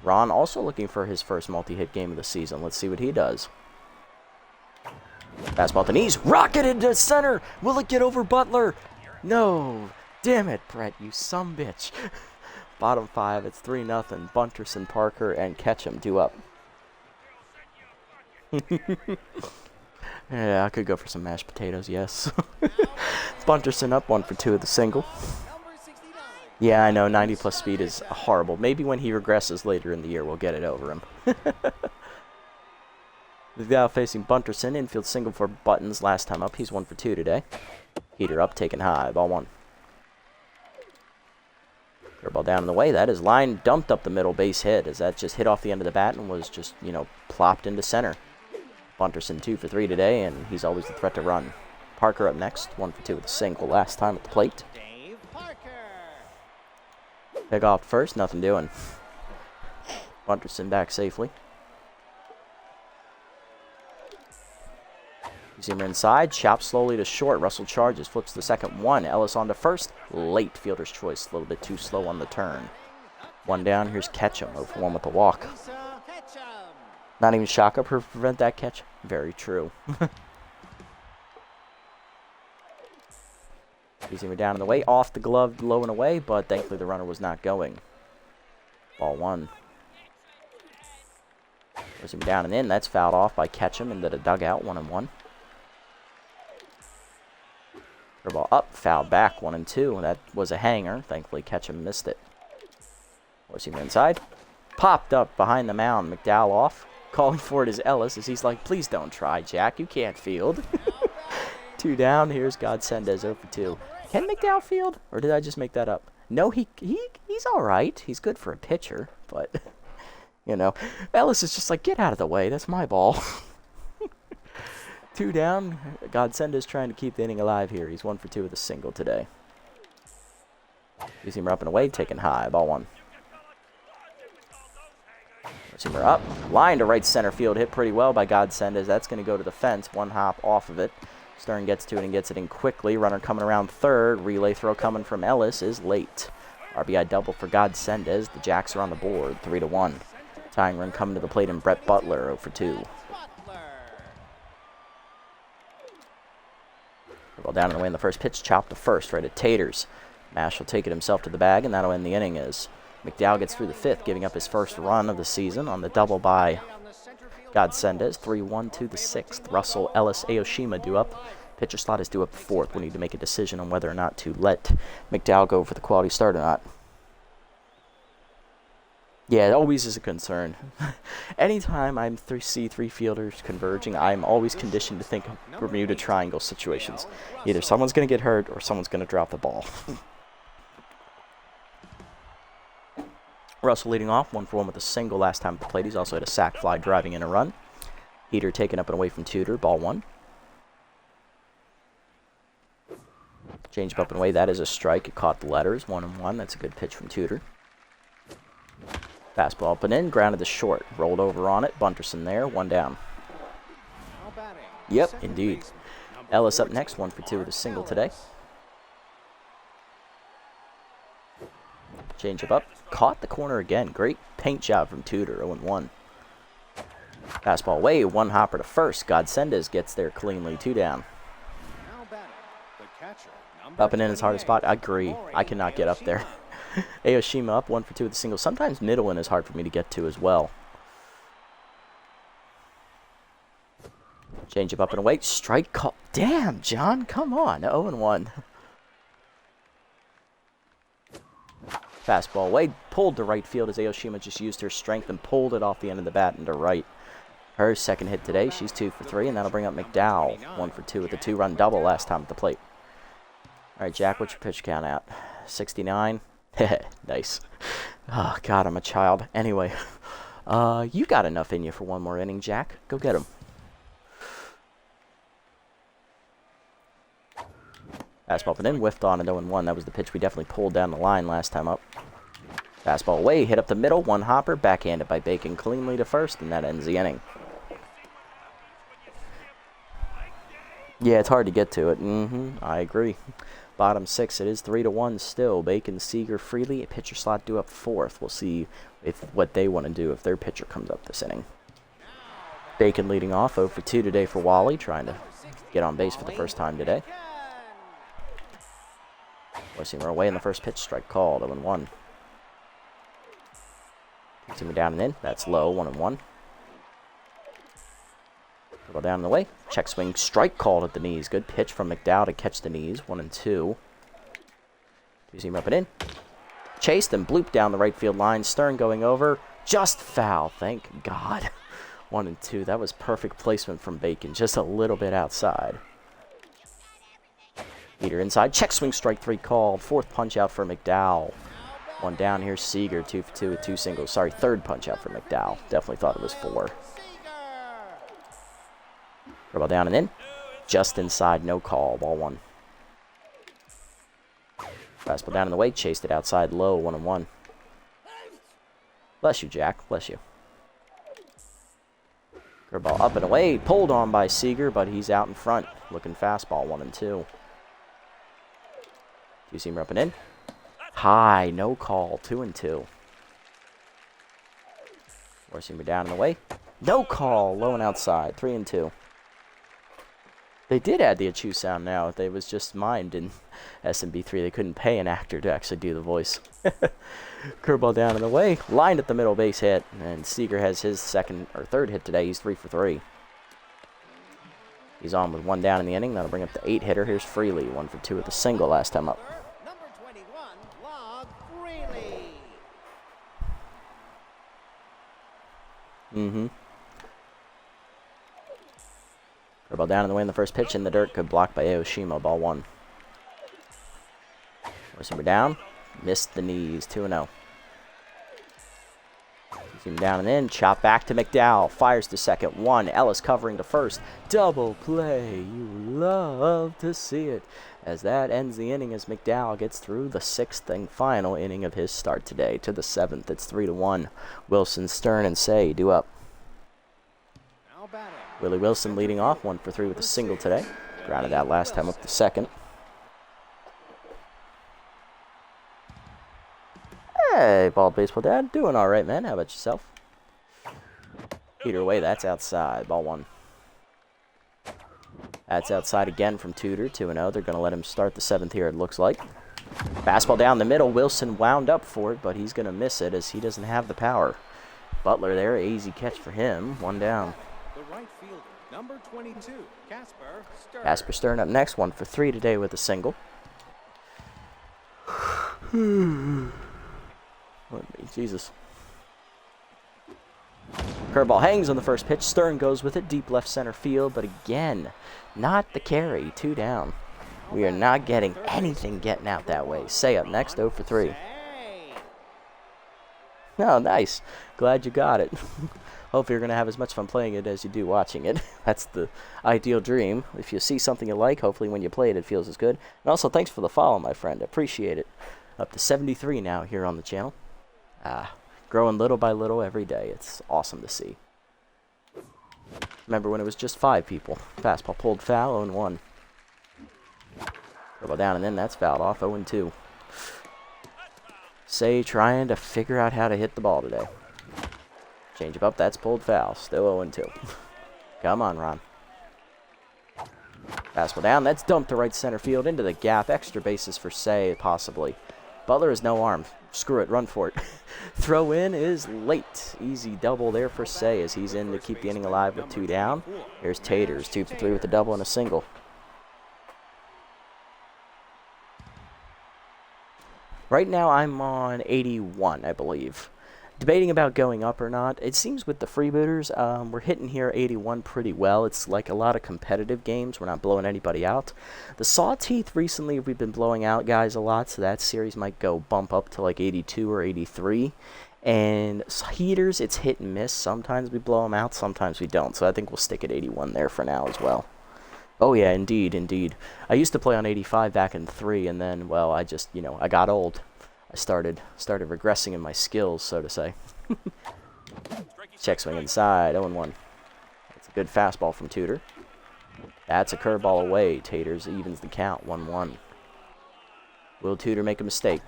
Ron also looking for his first multi-hit game of the season. Let's see what he does. Fastball to knees, rocketed to center. Will it get over Butler? No. Damn it, Brett, you sumbitch. Bottom 5, it's 3-0. Bunterson, Parker, and Ketchum 2 up. Yeah, I could go for some mashed potatoes, yes. Bunterson up 1 for 2 with the single. Yeah, I know, 90-plus speed is horrible. Maybe when he regresses later in the year, we'll get it over him. Vidal facing Bunterson. Infield single for Buttons last time up. He's 1 for 2 today. Heater up, taken high. Ball 1. Ball down in the way. That is line dumped up the middle, base hit. As that just hit off the end of the bat and was just, you know, plopped into center. Bunterson 2 for 3 today, and he's always the threat to run. Parker up next. 1 for 2 with a single last time at the plate. Pick off first, nothing doing. Bunterson back safely. Zimmer inside, chops slowly to short. Russell charges, flips the second 1. Ellis on to first. Late fielder's choice, a little bit too slow on the turn. 1 down, here's Ketchum, 0 for 1 with the walk. Not even Shaka prevent that catch? Very true. Zimmer down in the way, off the glove, low and away, but thankfully the runner was not going. Ball 1. Zimmer down and in, that's fouled off by Ketchum into the dugout, 1-1. Ball up, foul back, 1-2. That was a hanger. Thankfully, Ketchum missed it. Forcing inside. Popped up behind the mound. McDowell off. Calling for it is Ellis as he's like, please don't try, Jack. You can't field. 2 down. Here's Godsendez 0 for 2. Can McDowell field? Or did I just make that up? No, he's all right. He's good for a pitcher. But, you know, Ellis is just like, get out of the way. That's my ball. 2 down. Godsendez trying to keep the inning alive here. He's 1 for 2 with a single today. Zimmer up and away, taken high. Ball 1. Zimmer up. Line to right center field. Hit pretty well by Godsendez. That's going to go to the fence. 1 hop off of it. Stern gets to it and gets it in quickly. Runner coming around third. Relay throw coming from Ellis is late. RBI double for Godsendez. The Jacks are on the board. 3-1. Tying run coming to the plate and Brett Butler 0 for 2. Ball down and away in the first pitch, chopped to first, right at Taters. Mash will take it himself to the bag, and that'll end the inning as McDowell gets through the 5th, giving up his first run of the season on the double by Godsendez. 3-1 to the 6th. Russell, Ellis, Aoshima due up. Pitcher slot is due up the 4th. We need to make a decision on whether or not to let McDowell go for the quality start or not. Yeah, it always is a concern. Anytime I see 3 fielders converging, I'm always conditioned to think of Bermuda Triangle situations. Either someone's going to get hurt or someone's going to drop the ball. Russell leading off, 1 for 1 with a single last time at the plate. He's also had a sac fly driving in a run. Heater taken up and away from Tudor, ball 1. Change up and away, that is a strike. It caught the letters, 1-1. That's a good pitch from Tudor. Fastball up and in, grounded to short. Rolled over on it. Bunterson there, 1 down. Yep, indeed. Ellis up next, 1 for 2 with a single today. Change up. Caught the corner again. Great paint job from Tudor, 0-1. Fastball away, 1 hopper to first. Godsendez gets there cleanly, 2 down. Up and in is hardest spot. I agree. I cannot get up there. Aoshima up, 1 for 2 with a single. Sometimes middle in is hard for me to get to as well. Change up and away. Strike call. Damn, John. Come on. 0-1. Fastball away. Pulled to right field as Aoshima just used her strength and pulled it off the end of the bat into right. Her second hit today. She's 2 for 3, and that'll bring up McDowell. 1 for 2 with a 2-run double last time at the plate. All right, Jack, what's your pitch count at? 69. Nice. Oh, God, I'm a child. Anyway, you got enough in you for one more inning, Jack. Go get him. Fastball up and in, whiffed on, and 0-1. That was the pitch we definitely pulled down the line last time up. Fastball away, hit up the middle, one hopper, backhanded by Bacon cleanly to first, and that ends the inning. Yeah, it's hard to get to it. I agree. Bottom 6, it is 3-1 still. Bacon, Seager, Freely, pitcher slot due up 4th. We'll see what they want to do if their pitcher comes up this inning. Bacon leading off, 0 for 2 today for Wally, trying to get on base for the first time today. We're away in the first pitch, strike called, 0-1. Two down and in, that's low, 1-1. Go down and away. Check swing, strike called at the knees. Good pitch from McDowell to catch the knees. 1-2. Two-seam up and in. Chased and blooped down the right field line. Stern going over. Just foul. Thank God. 1-2. That was perfect placement from Bacon. Just a little bit outside. Peter inside. Check swing, strike 3 called. 4th punch out for McDowell. One down. Here's Seager. 2 for 2 with 2 singles. Sorry, 3rd punch out for McDowell. Definitely thought it was 4. Ball down and in. Just inside, no call. Ball 1. Fastball down in the way. Chased it outside low. 1-1. Bless you, Jack. Bless you. Curveball up and away. Pulled on by Seager, but he's out in front. Looking fastball. 1-2. Two-seamer up and in. High. No call. 2-2. Four-seamer down in the way. No call. Low and outside. 3-2. They did add the achoo sound now. They was just mimed in SMB4. They couldn't pay an actor to actually do the voice. Curveball down in the way. Lined at the middle base hit. And Seager has his 2nd or 3rd hit today. He's 3 for 3. He's on with 1 down in the inning. That'll bring up the 8 hitter. Here's Freely. 1 for 2 with a single last time up. Number 21, Log Freely. Curveball down in the way in the first pitch. In the dirt. Good block by Aoshima. Ball 1. Receiver down. Missed the knees. 2-0. Team down and in. Chop back to McDowell. Fires to second. 1. Ellis covering to first. Double play. You love to see it. As that ends the inning as McDowell gets through the 6th and final inning of his start today. To the 7th. It's 3-1. Wilson, Stern, and Say due up. Willie Wilson leading off, 1 for 3 with a single today. Grounded out last time up the 2nd. Hey, Bald Baseball Dad. Doing all right, man. How about yourself? Peter away. That's outside. Ball 1. That's outside again from Tudor. 2-0. They're going to let him start the 7th here, it looks like. Fastball down the middle. Wilson wound up for it, but he's going to miss it as he doesn't have the power. Butler there. Easy catch for him. 1 down. Right fielder, number 22, Casper Stern. Casper Stern up next, 1 for 3 today with a single. Jesus. Curveball hangs on the first pitch. Stern goes with it, deep left center field, but again, not the carry. 2 down. We are not getting anything getting out that way. Say up next, 0 for 3. Oh, nice. Glad you got it. Hopefully you're going to have as much fun playing it as you do watching it. That's the ideal dream. If you see something you like, hopefully when you play it, it feels as good. And also, thanks for the follow, my friend. Appreciate it. Up to 73 now here on the channel. Growing little by little every day. It's awesome to see. Remember when it was just 5 people. Fastball pulled foul, 0-1. Curveball down and then that's fouled off, 0-2. Say trying to figure out how to hit the ball today. Change up, that's pulled foul. Still 0-2. Come on, Ron. Fastball down, that's dumped to right center field into the gap. Extra bases for Say, possibly. Butler has no arm. Screw it, run for it. Throw in is late. Easy double there for Say as he's in to keep the inning alive with 2 down. Here's Taters, 2 for 3 with a double and a single. Right now I'm on 81, I believe. Debating about going up or not. It seems with the Freebooters, we're hitting here 81 pretty well. It's like a lot of competitive games. We're not blowing anybody out. The Sawteeth recently we've been blowing out guys a lot, so that series might go bump up to like 82 or 83. And Heaters, it's hit and miss. Sometimes we blow them out, sometimes we don't. So I think we'll stick at 81 there for now as well. Oh yeah, indeed, indeed. I used to play on 85 back in 3, and then, well, I just, I got old. I started regressing in my skills, so to say. Check swing inside, 0-1. That's a good fastball from Tudor. That's a curveball away. Taters evens the count, 1-1. Will Tudor make a mistake?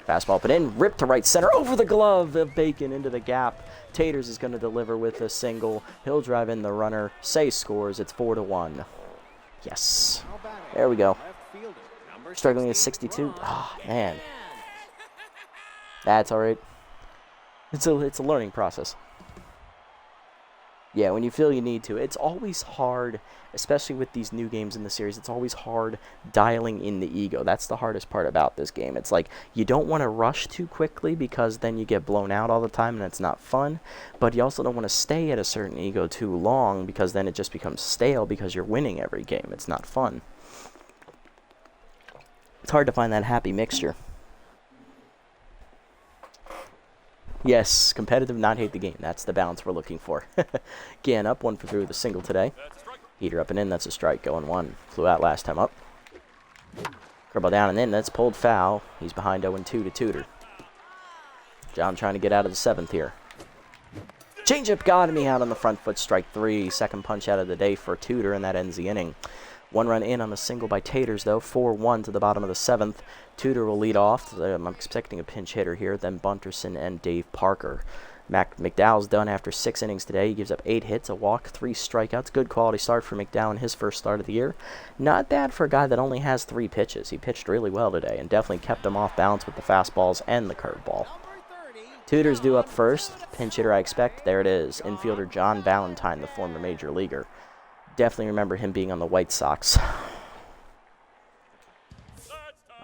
Fastball put in, ripped to right center, over the glove of Bacon into the gap. Taters is going to deliver with a single. He'll drive in the runner. Say scores, it's 4-1. Yes. There we go. Struggling at 62. Ah, man. That's alright. It's a learning process. Yeah, when you feel you need to. It's always hard, especially with these new games in the series, it's always hard dialing in the ego. That's the hardest part about this game. It's like, you don't want to rush too quickly because then you get blown out all the time and it's not fun. But you also don't want to stay at a certain ego too long because then it just becomes stale because you're winning every game. It's not fun. It's hard to find that happy mixture. Yes, competitive, not hate the game. That's the balance we're looking for. Again, up 1 for 3 with a single today. Heater up and in, that's a strike, going 1. Flew out last time up. Curveball down and in, that's pulled foul. He's behind 0-2 to Tudor. John trying to get out of the 7th here. Changeup got me out on the front foot, strike 3. Second punch out of the day for Tudor, and that ends the inning. 1 run in on the single by Taters, though. 4-1 to the bottom of the 7th. Tudor will lead off. I'm expecting a pinch hitter here. Then Bunterson and Dave Parker. McDowell's done after 6 innings today. He gives up 8 hits, a walk, 3 strikeouts. Good quality start for McDowell in his first start of the year. Not bad for a guy that only has 3 pitches. He pitched really well today and definitely kept him off balance with the fastballs and the curveball. Tudor's due up first. Pinch hitter I expect. There it is. Infielder John Valentine, the former major leaguer. Definitely remember him being on the White Sox.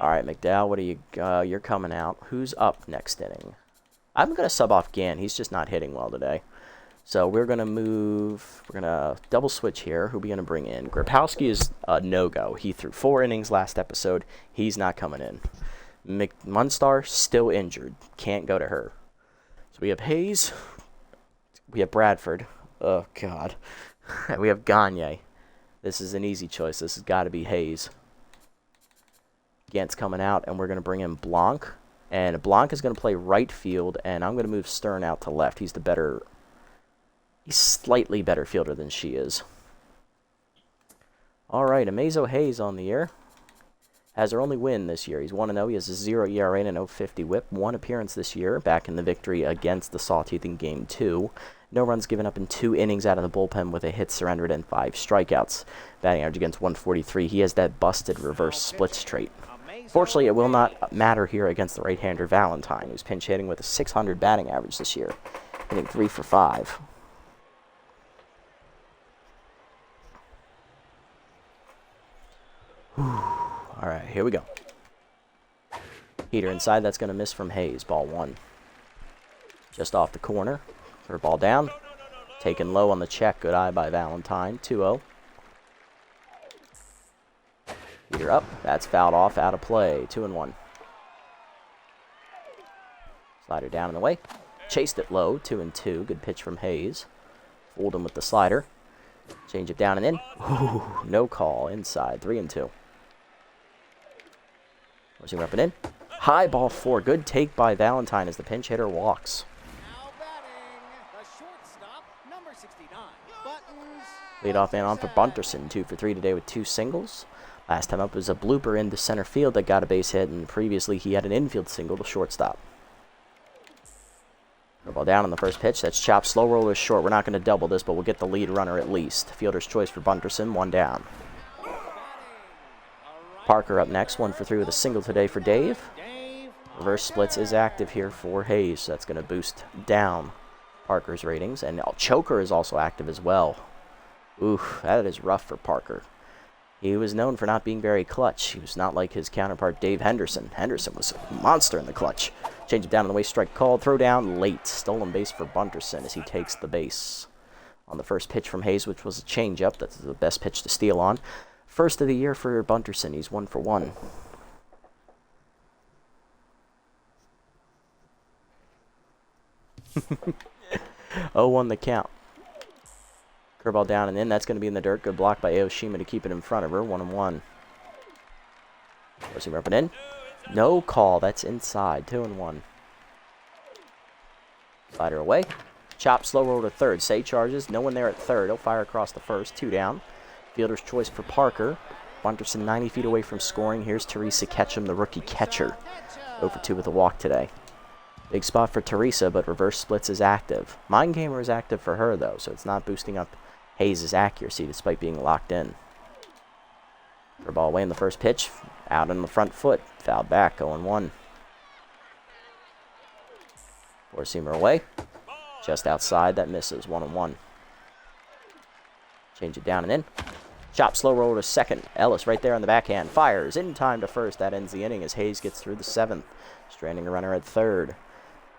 All right, McDowell, what are you? You're coming out. Who's up next inning? I'm going to sub off Gann. He's just not hitting well today. So we're going to move. We're going to double switch here. Who are we going to bring in? Grabowski is a no-go. He threw 4 innings last episode. He's not coming in. Munstar, still injured. Can't go to her. So we have Hayes. We have Bradford. Oh, God. We have Gagne. This is an easy choice. This has got to be Hayes. Gant's coming out, and we're going to bring in Blanc. And Blanc is going to play right field, and I'm going to move Stern out to left. He's slightly better fielder than she is. All right, Amazo Hayes on the air. Has her only win this year. He's 1-0. He has a 0 ERA and an 0.50 whip. 1 appearance this year, back in the victory against the Sawteeth in Game 2. No runs given up in 2 innings out of the bullpen with a hit surrendered and 5 strikeouts. Batting average against 143. He has that busted reverse splits trait. Fortunately, it will not matter here against the right-hander Valentine, who's pinch hitting with a 600 batting average this year, hitting 3 for 5. All right, here we go. Heater inside, that's going to miss from Hayes. Ball 1. Just off the corner. Ball down. Taken low on the check. Good eye by Valentine. 2-0. Heater up. That's fouled off. Out of play. 2-1. Slider down in the way. Chased it low. 2-2. Good pitch from Hayes. Fooled him with the slider. Change it down and in. Ooh, no call. Inside. 3-2. Pushing up and in. High ball 4. Good take by Valentine as the pinch hitter walks. Lead off man on for Bunterson. 2 for 3 today with 2 singles. Last time up was a blooper into center field that got a base hit, and previously he had an infield single to shortstop. Ball down on the first pitch. That's chopped. Slow roller short. We're not going to double this, but we'll get the lead runner at least. Fielder's choice for Bunterson. 1 down. Parker up next. 1 for 3 with a single today for Dave. Reverse splits is active here for Hayes. So that's going to boost down Parker's ratings. And Choker is also active as well. Oof, that is rough for Parker. He was known for not being very clutch. He was not like his counterpart Dave Henderson. Henderson was a monster in the clutch. Change it down on the way, strike called. Throw down late. Stolen base for Bunterson as he takes the base. On the first pitch from Hayes, which was a changeup. That's the best pitch to steal on. First of the year for Bunterson. He's 1 for 1. Oh, 1 the count. Curveball down and in. That's going to be in the dirt. Good block by Aoshima to keep it in front of her. 1-1. Forcing her up and in. No call. That's inside. 2-1. Slider away. Chop, slow roll to third. Say charges. No one there at third. He'll fire across the first. 2 down. Fielder's choice for Parker. Bunterson 90 feet away from scoring. Here's Teresa Ketchum, the rookie catcher. 0 for 2 with a walk today. Big spot for Teresa, but reverse splits is active. Mind Gamer is active for her, though, so it's not boosting up Hayes' accuracy despite being locked in. Her ball away in the first pitch. Out on the front foot. Fouled back. 0-1. Four-seamer away. Just outside. That misses. 1-1. Change it down and in. Chop, slow roll to second. Ellis right there on the backhand. Fires in time to first. That ends the inning as Hayes gets through the 7th. Stranding a runner at third.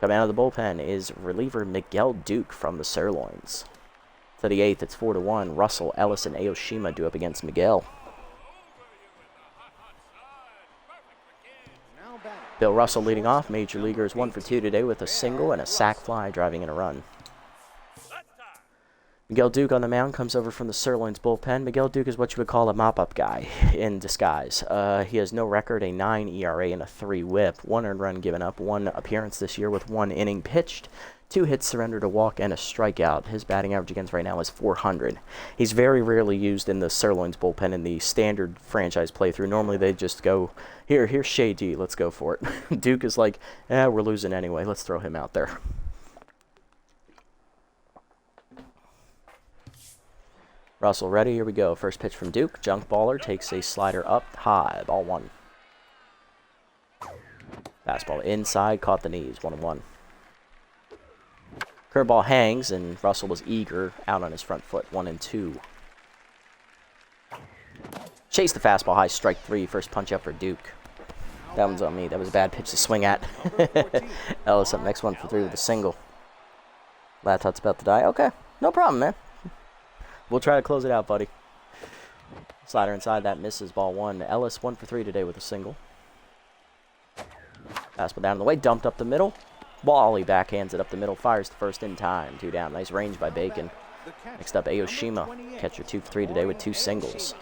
Coming out of the bullpen is reliever Miguel Duke from the Sirloins. To the 8th, it's 4-1. Russell, Ellis, and Aoshima do up against Miguel. Bill Russell leading off. Major leaguers 1 for 2 today with a single and a sac fly driving in a run. Miguel Duke on the mound comes over from the Sirloins bullpen. Miguel Duke is what you would call a mop-up guy in disguise. He has no record, a 9 ERA and a 3 whip. 1 earned run given up, 1 appearance this year with 1 inning pitched. 2 hits surrendered, a walk, and a strikeout. His batting average against right now is .400. He's very rarely used in the Sirloins bullpen in the standard franchise playthrough. Normally they just go, here's Shea D, let's go for it. Duke is like, we're losing anyway, let's throw him out there. Russell ready, here we go. First pitch from Duke. Junk baller takes a slider up high. Ball 1. Fastball inside, caught the knees. 1-1. Curveball hangs, and Russell was eager out on his front foot. 1-2. Chase the fastball high, strike 3. First punch up for Duke. That one's on me. That was a bad pitch to swing at. Ellis up next 1 for 3 with a single. Laptop's about to die. Okay, no problem, man. We'll try to close it out, buddy. Slider inside, that misses. Ball 1. Ellis 1 for 3 today with a single. Fastball down the way, dumped up the middle. Wally backhands it up the middle, fires the first in time. 2 down. Nice range by Bacon. Next up, Aoshima. Catcher 2 for 3 today with 2 singles.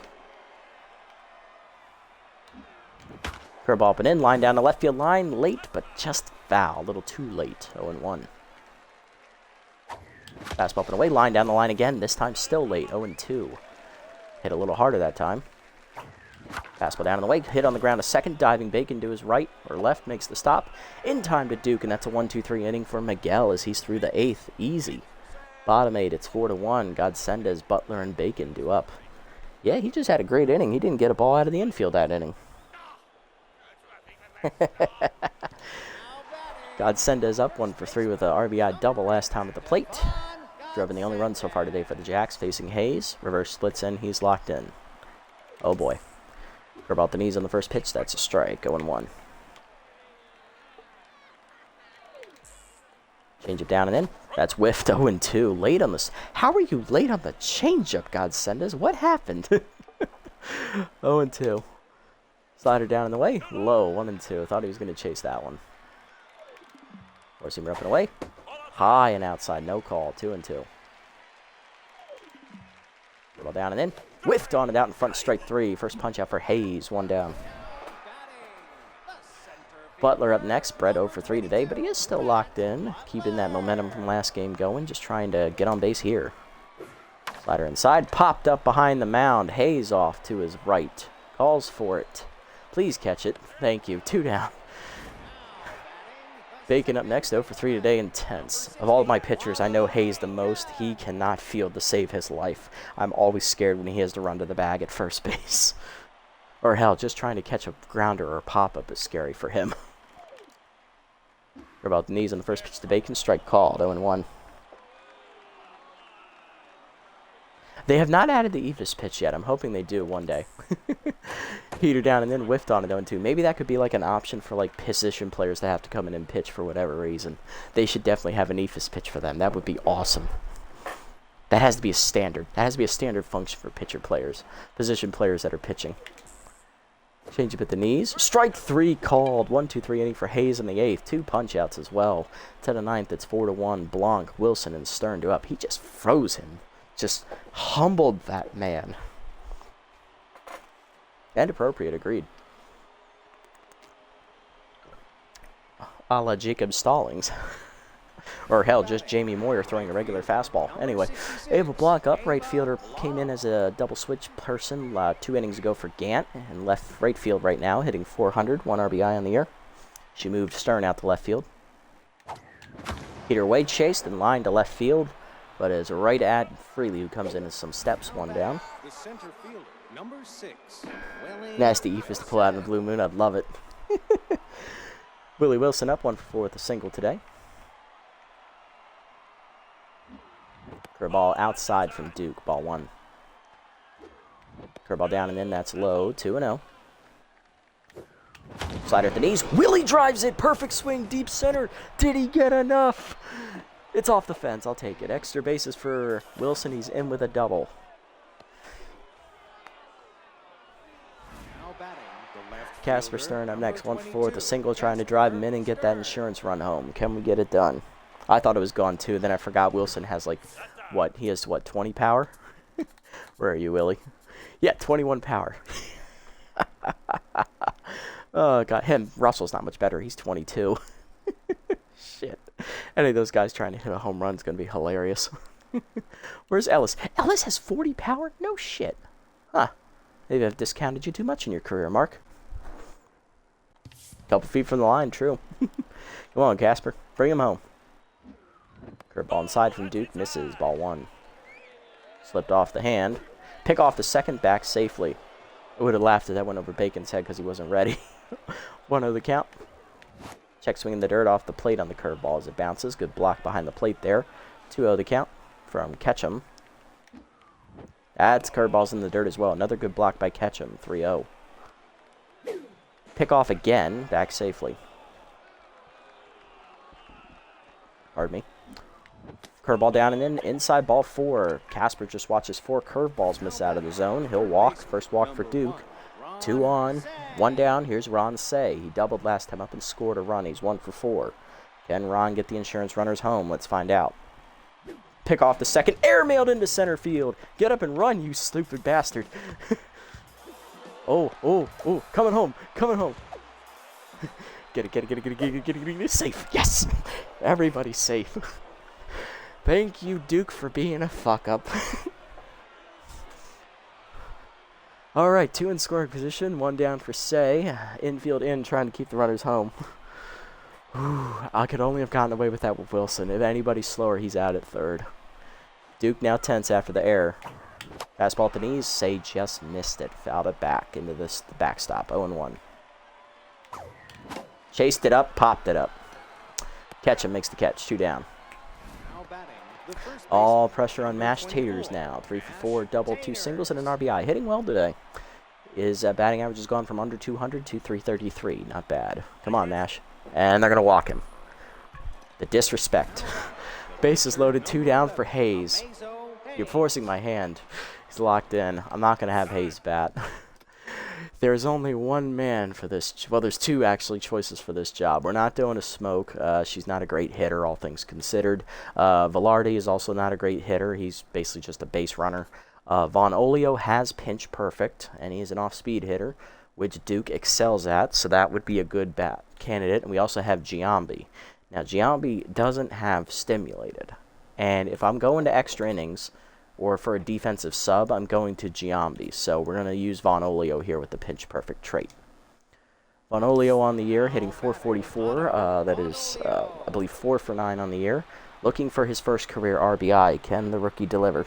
Curveball up and in, line down the left field line. Late, but just foul. A little too late. 0-1. Fastball up and away, line down the line again. This time still late, 0-2. Hit a little harder that time. Fastball down on the way, hit on the ground a second. Diving Bacon to his right or left makes the stop. In time to Duke, and that's a 1-2-3 inning for Miguel as he's through the 8th. Easy. Bottom 8, it's 4-1. Godsendez, Butler, and Bacon do up. Yeah, he just had a great inning. He didn't get a ball out of the infield that inning. Godsendez up 1 for 3 with an RBI double last time at the plate. Driven the only run so far today for the Jacks, facing Hayes. Reverse splits in, he's locked in. Oh boy. Curve out the knees on the first pitch, that's a strike, 0-1. Change it down and in. That's whiffed, 0-2. Late on this. How are you late on the changeup, Godsendez? What happened? 0-2. Slider down in the way. Low, 1-2. Thought he was going to chase that one. Four-seamer up and away. High and outside, no call, 2-2. Ball down and in. Whiffed on it out in front, strike 3. First punch out for Hayes, 1 down. Butler up next. Brett 0 for 3 today, but he is still locked in. Keeping that momentum from last game going. Just trying to get on base here. Slider inside. Popped up behind the mound. Hayes off to his right. Calls for it. Please catch it. Thank you. 2 down. Bacon up next, 0 for 3 today, intense. Of all of my pitchers, I know Hayes the most. He cannot field to save his life. I'm always scared when he has to run to the bag at first base. Or hell, just trying to catch a grounder or a pop-up is scary for him. We're about the knees on the first pitch to Bacon, strike called, 0-1. They have not added the Evis pitch yet. I'm hoping they do one day. Heater down and then whiffed on it 0-2. Maybe that could be like an option for like position players that have to come in and pitch for whatever reason. They should definitely have an Evis pitch for them. That would be awesome. That has to be a standard. That has to be a standard function for pitcher players. Position players that are pitching. Change up at the knees. Strike 3 called. 1-2-3 inning for Hayes in the 8th. 2 punch outs as well. To the 9th, it's 4-1. Blanc, Wilson, and Stern to up. He just froze him. Just humbled that man. And appropriate, agreed. A la Jacob Stallings. Or hell, just Jamie Moyer throwing a regular fastball. Anyway, Abel Blanc up. Right fielder came in as a double switch person 2 innings ago for Gant. And left right field right now, hitting 400. 1 RBI on the year. She moved Stern out to left field. Peter Wade chased and lined to left field. But as a right at Freely, who comes in as some steps, 1 down. The center fielder, number 6. Nasty Ephus to pull out in the blue moon. I'd love it. Willie Wilson up 1 for 4 with a single today. Curveball outside from Duke. Ball 1. Curveball down and in. That's low. 2-0. Slider at the knees. Willie drives it. Perfect swing. Deep center. Did he get enough? It's off the fence. I'll take it. Extra bases for Wilson. He's in with a double. Casper Stern up next. 1 for 4 with a single, trying to drive him in and get that insurance run home. Can we get it done? I thought it was gone too. Then I forgot Wilson has like, what? He has what? 20 power? Where are you, Willie? Yeah, 21 power. Oh, God. Him. Russell's not much better. He's 22. Shit. Any of those guys trying to hit a home run is going to be hilarious. Where's Ellis? Ellis has 40 power? No shit. Huh. Maybe I've discounted you too much in your career, Mark. Couple feet from the line, true. Come on, Casper. Bring him home. Curveball inside from Duke. Misses. Ball 1. Slipped off the hand. Pick off the second back safely. I would have laughed if that went over Bacon's head because he wasn't ready. 1-0 the count. Check swinging the dirt off the plate on the curveball as it bounces. Good block behind the plate there. 2-0 the count from Ketchum. That's curveballs in the dirt as well. Another good block by Ketchum. 3-0. Pick off again. Back safely. Pardon me. Curveball down and in. Inside ball 4. Casper just watches 4 curveballs miss out of the zone. He'll walk. First walk for Duke. 2 on. 1 down. Here's Ron Say. He doubled last time up and scored a run. He's 1 for 4. Can Ron get the insurance runners home? Let's find out. Pick off the second. Airmailed into center field. Get up and run, you stupid bastard. Oh. Coming home. Coming home. Get it. Safe. Yes. Everybody's safe. Thank you, Duke, for being a fuck-up. All right, 2 in scoring position. 1 down for Say. Infield in, trying to keep the runners home. I could only have gotten away with that with Wilson. If anybody's slower, he's out at third. Duke now tense after the error. Fastball at the knees. Say just missed it. Fouled it back into the backstop. 0-1. Chased it up, popped it up. Ketchum makes the catch. 2 down. All pressure on mashed taters now. 3 for 4, double, 2 singles, and an RBI. Hitting well today. His batting average has gone from under 200 to 333. Not bad. Come on, Nash. And they're going to walk him. The disrespect. Bases loaded. 2 down for Hayes. You're forcing my hand. He's locked in. I'm not going to have Hayes bat. There's only one man for this. Well, there's 2 actually choices for this job. We're not doing a Smoke. She's not a great hitter, all things considered. Velarde is also not a great hitter. He's basically just a base runner. Von Olio has pinch perfect, and he's an off-speed hitter, which Duke excels at, so that would be a good bat candidate. And we also have Giambi. Now, Giambi doesn't have stimulated. And if I'm going to extra innings, or for a defensive sub, I'm going to Giambi. So we're going to use Von Olio here with the pinch perfect trait. Von Olio on the year, hitting 444. That is, I believe, 4 for 9 on the year. Looking for his first career RBI. Can the rookie deliver?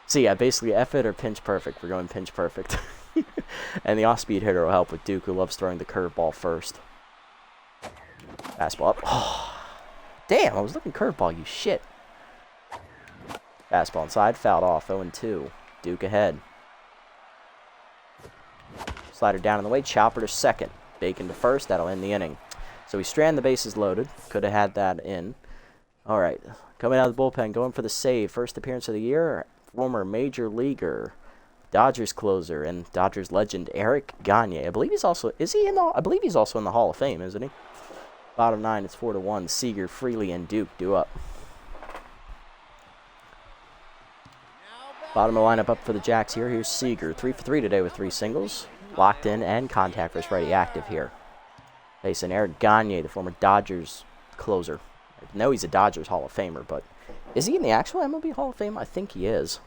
So yeah, basically F it or pinch perfect. We're going pinch perfect. And the off-speed hitter will help with Duke, who loves throwing the curveball first. Fastball up. Oh, damn, I was looking curveball, you shit. Fastball inside, fouled off, 0-2. Duke ahead. Slider down in the way, chopper to second. Bacon to first, that'll end the inning. So we strand the bases loaded. Could have had that in. All right, coming out of the bullpen, going for the save. First appearance of the year, former major leaguer, Dodgers closer, and Dodgers legend Eric Gagne. I believe he's also, I believe he's also in the Hall of Fame, isn't he? Bottom 9, it's 4-1. Seager, Freely, and Duke due up. Bottom of the lineup up for the Jacks here. Here's Seager, 3 for 3 today with 3 singles. Locked in and contact first righty active here. Facing Eric Gagne, the former Dodgers closer. I know he's a Dodgers Hall of Famer, but is he in the actual MLB Hall of Fame? I think he is.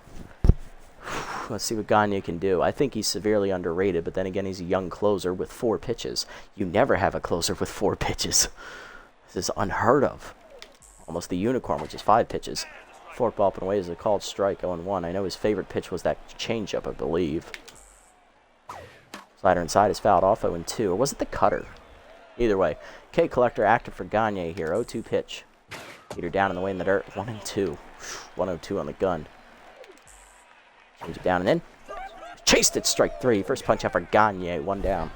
Let's see what Gagne can do. I think he's severely underrated, but then again, he's a young closer with 4 pitches. You never have a closer with 4 pitches. This is unheard of. Almost the unicorn, which is 5 pitches. Forkball up and away is a called strike, 0-1. I know his favorite pitch was that changeup, I believe. Slider inside is fouled off, 0-2. Or was it the cutter? Either way. K Collector active for Gagne here, 0-2 pitch. Heater down in the way in the dirt, 1-2. 1-0-2 on the gun. Change it down and in. Chased it, strike 3. First punch out for Gagne, 1 down.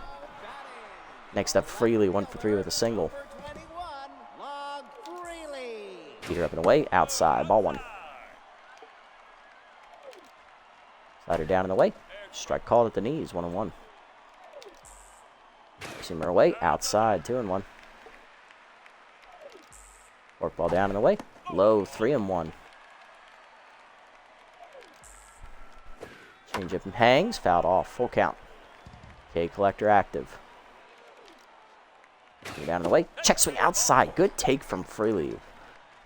Next up, Freely, 1 for 3 with a single. Heater up and away, outside, ball 1. Slider down in the way. Strike called at the knees, 1-1. Seamer away, outside, 2-1. Forkball down in the way. Low, 3-1. Change up and hangs, fouled off, full count. K Collector active. Down in the way. Check swing outside. Good take from Freely.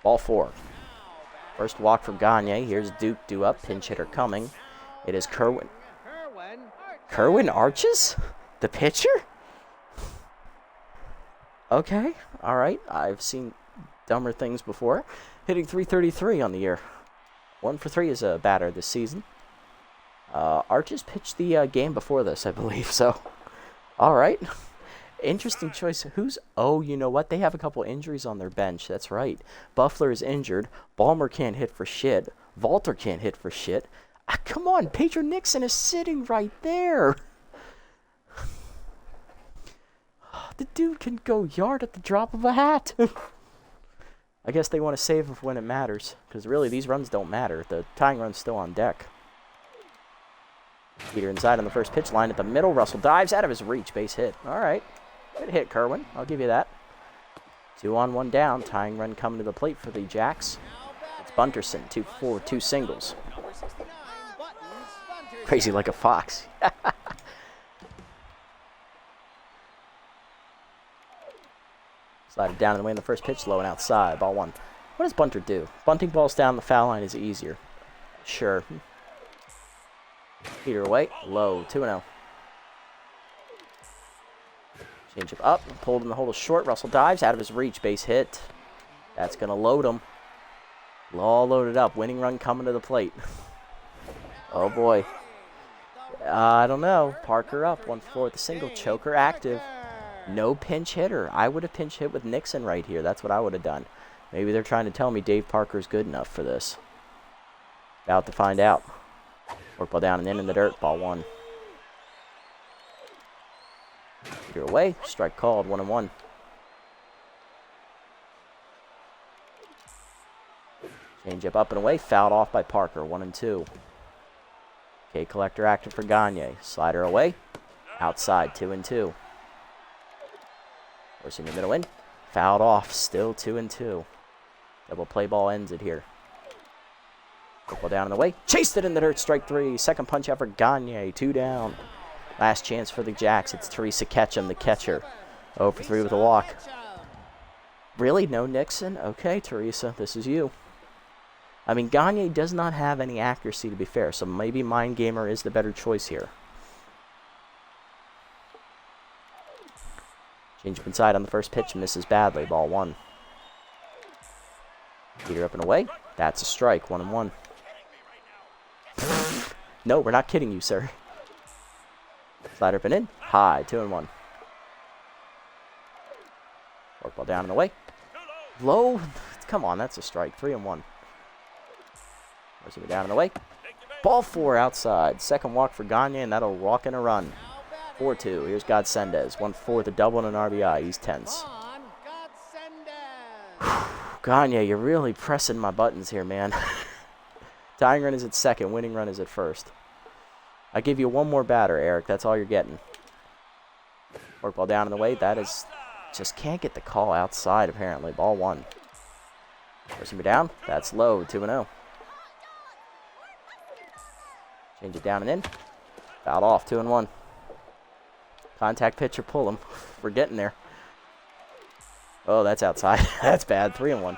Ball 4. First walk from Gagne. Here's Duke due up. Pinch hitter coming. It is Kerwin. Kerwin Arches? The pitcher? Okay. All right. I've seen dumber things before. Hitting .333 on the year. 1 for 3 is a batter this season. Arches pitched the game before this, I believe. So, all right. Interesting choice. Who's... Oh, you know what? They have a couple injuries on their bench. That's right. Buffler is injured. Ballmer can't hit for shit. Valter can't hit for shit. Ah, come on. Pedro Nixon is sitting right there. The dude can go yard at the drop of a hat. I guess they want to save him when it matters. Because really, these runs don't matter. The tying run's still on deck. Peter inside on the first pitch line at the middle. Russell dives out of his reach. Base hit. All right. Good hit, Kerwin. I'll give you that. 2 on, 1 down. Tying run coming to the plate for the Jacks. It's Bunterson. 2 for 4, 2 singles. Crazy like a fox. Slided down in the way in the first pitch. Low and outside. Ball 1. What does Bunter do? Bunting balls down the foul line is easier. Sure. Peter away. Low. 2-0. Change it up. Pulled in the hole short. Russell dives out of his reach. Base hit. That's going to load him. All loaded up. Winning run coming to the plate. Oh, boy. I don't know. Parker up. 1 for 4 with a single. Choker active. No pinch hitter. I would have pinch hit with Nixon right here. That's what I would have done. Maybe they're trying to tell me Dave Parker's good enough for this. About to find out. Forkball down and in the dirt. Ball 1. Peter away. Strike called. 1-1. Change up and away. Fouled off by Parker. 1-2. K Collector active for Gagne. Slider away. Outside. 2-2. Forcing the middle in. Fouled off. Still 2-2. Double play ball ends it here. Football down in the way. Chased it in the dirt. Strike 3. Second punch out for Gagne. 2 down. Last chance for the Jacks. It's Teresa Ketchum, the catcher. 0 for 3 with a walk. Really? No Nixon? Okay, Teresa. This is you. I mean, Gagne does not have any accuracy, to be fair. So maybe Mind Gamer is the better choice here. Change up inside on the first pitch. Misses badly. Ball 1. Peter up and away. That's a strike. 1-1. No, we're not kidding you, sir. Slider up and in. High. 2-1. Forkball down and away. Low. Come on, that's a strike. 3-1. Forcing it down and away. Ball 4 outside. Second walk for Gagne, and that'll walk in a run. 4-2. Here's Godsendez. 1-4 with a double and an RBI. He's tense. Gagne, you're really pressing my buttons here, man. Tying run is at second. Winning run is at first. I give you one more batter, Eric. That's all you're getting. Work ball down and away. That is... Just can't get the call outside, apparently. Ball 1. Forcing me down. That's low. 2-0. Change it down and in. Fouled off. 2-1. Contact pitcher. Pull him. We're getting there. Oh, that's outside. That's bad. 3-1.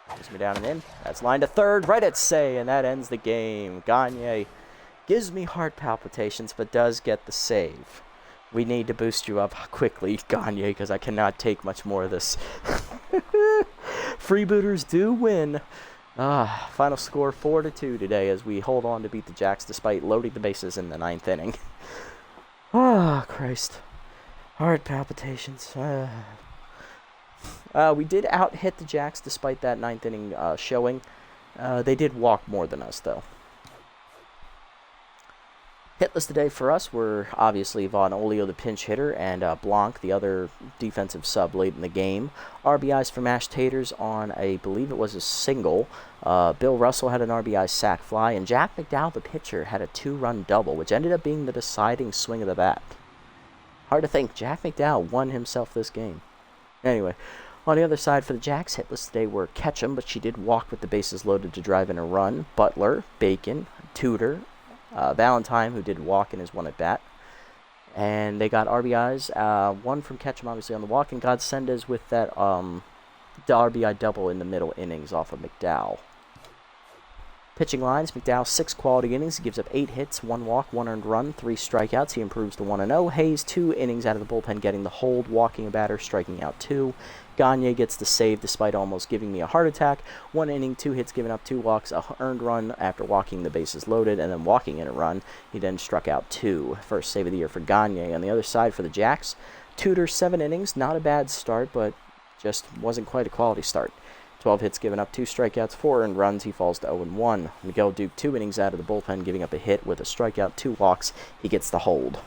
Forcing me down and in. That's line to third. Right at say, and that ends the game. Gagne gives me heart palpitations, but does get the save. We need to boost you up quickly, Gagne, because I cannot take much more of this. Freebooters do win. Final score 4-2 today as we hold on to beat the Jacks despite loading the bases in the 9th inning. Christ. Heart palpitations. We did out-hit the Jacks despite that 9th inning showing. They did walk more than us, though. Hitless today for us were obviously Von Olio, the pinch hitter, and Blanc, the other defensive sub late in the game. RBIs for Mashed Taters on, I believe it was a single. Bill Russell had an RBI sac fly, and Jack McDowell, the pitcher, had a 2-run double, which ended up being the deciding swing of the bat. Hard to think Jack McDowell won himself this game. Anyway, on the other side for the Jacks, hitless today were Ketchum, but she did walk with the bases loaded to drive in a run. Butler, Bacon, Tudor, Valentine, who did walk in his one at bat. And they got RBIs. One from Ketchum, obviously, on the walk, and Godsendez with that RBI double in the middle innings off of McDowell. Pitching lines, McDowell 6 quality innings. He gives up 8 hits, 1 walk, 1 earned run, 3 strikeouts. He improves to 1-0. Hayes 2 innings out of the bullpen, getting the hold, walking a batter, striking out 2. Gagne gets the save despite almost giving me a heart attack. 1 inning, 2 hits, giving up 2 walks, a earned run after walking the bases loaded, and then walking in a run. He then struck out 2. First save of the year for Gagne. On the other side for the Jacks, Tudor 7 innings, not a bad start, but just wasn't quite a quality start. 12 hits, giving up 2 strikeouts, 4 earned runs. He falls to 0-1. Miguel Duke 2 innings out of the bullpen, giving up a hit with a strikeout, 2 walks. He gets the hold.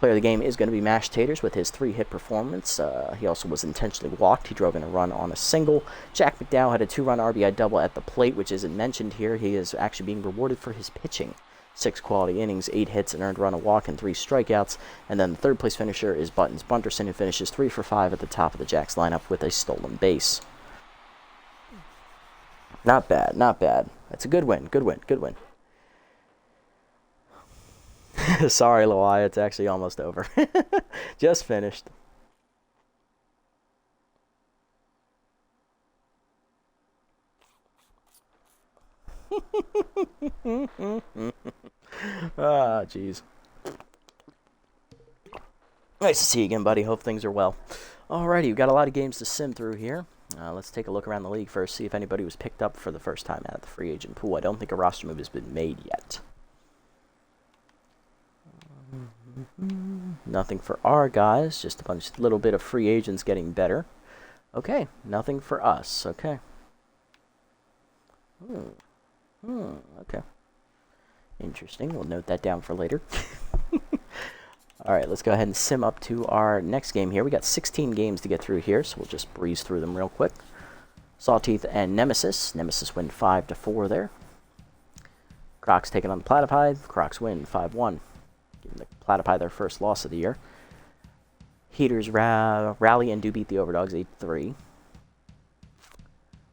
Player of the game is going to be Mashed Taters with his 3-hit performance. He also was intentionally walked. He drove in a run on a single. Jack McDowell had a 2-run RBI double at the plate, which isn't mentioned here. He is actually being rewarded for his pitching. 6 quality innings, 8 hits, an earned run, a walk, and 3 strikeouts. And then the third place finisher is Buttons Bunterson, who finishes 3 for 5 at the top of the Jacks lineup with a stolen base. Not bad, not bad. That's a good win, good win, good win. Sorry, Loai, it's actually almost over. Just finished. Jeez. Nice to see you again, buddy. Hope things are well. Alrighty, we've got a lot of games to sim through here. Let's take a look around the league first, see if anybody was picked up for the first time out of the free agent pool. I don't think a roster move has been made yet. Nothing for our guys, just a little bit of free agents getting better. Okay, nothing for us. Okay. Okay. Interesting. We'll note that down for later. Alright, let's go ahead and sim up to our next game here. We got 16 games to get through here, so we'll just breeze through them real quick. Sawteeth and Nemesis. Nemesis win 5-4 there. Crocs taking on the Platypi. Crocs win 5-1. Giving the Platypi their first loss of the year. Heaters rally and do beat the Overdogs 8-3.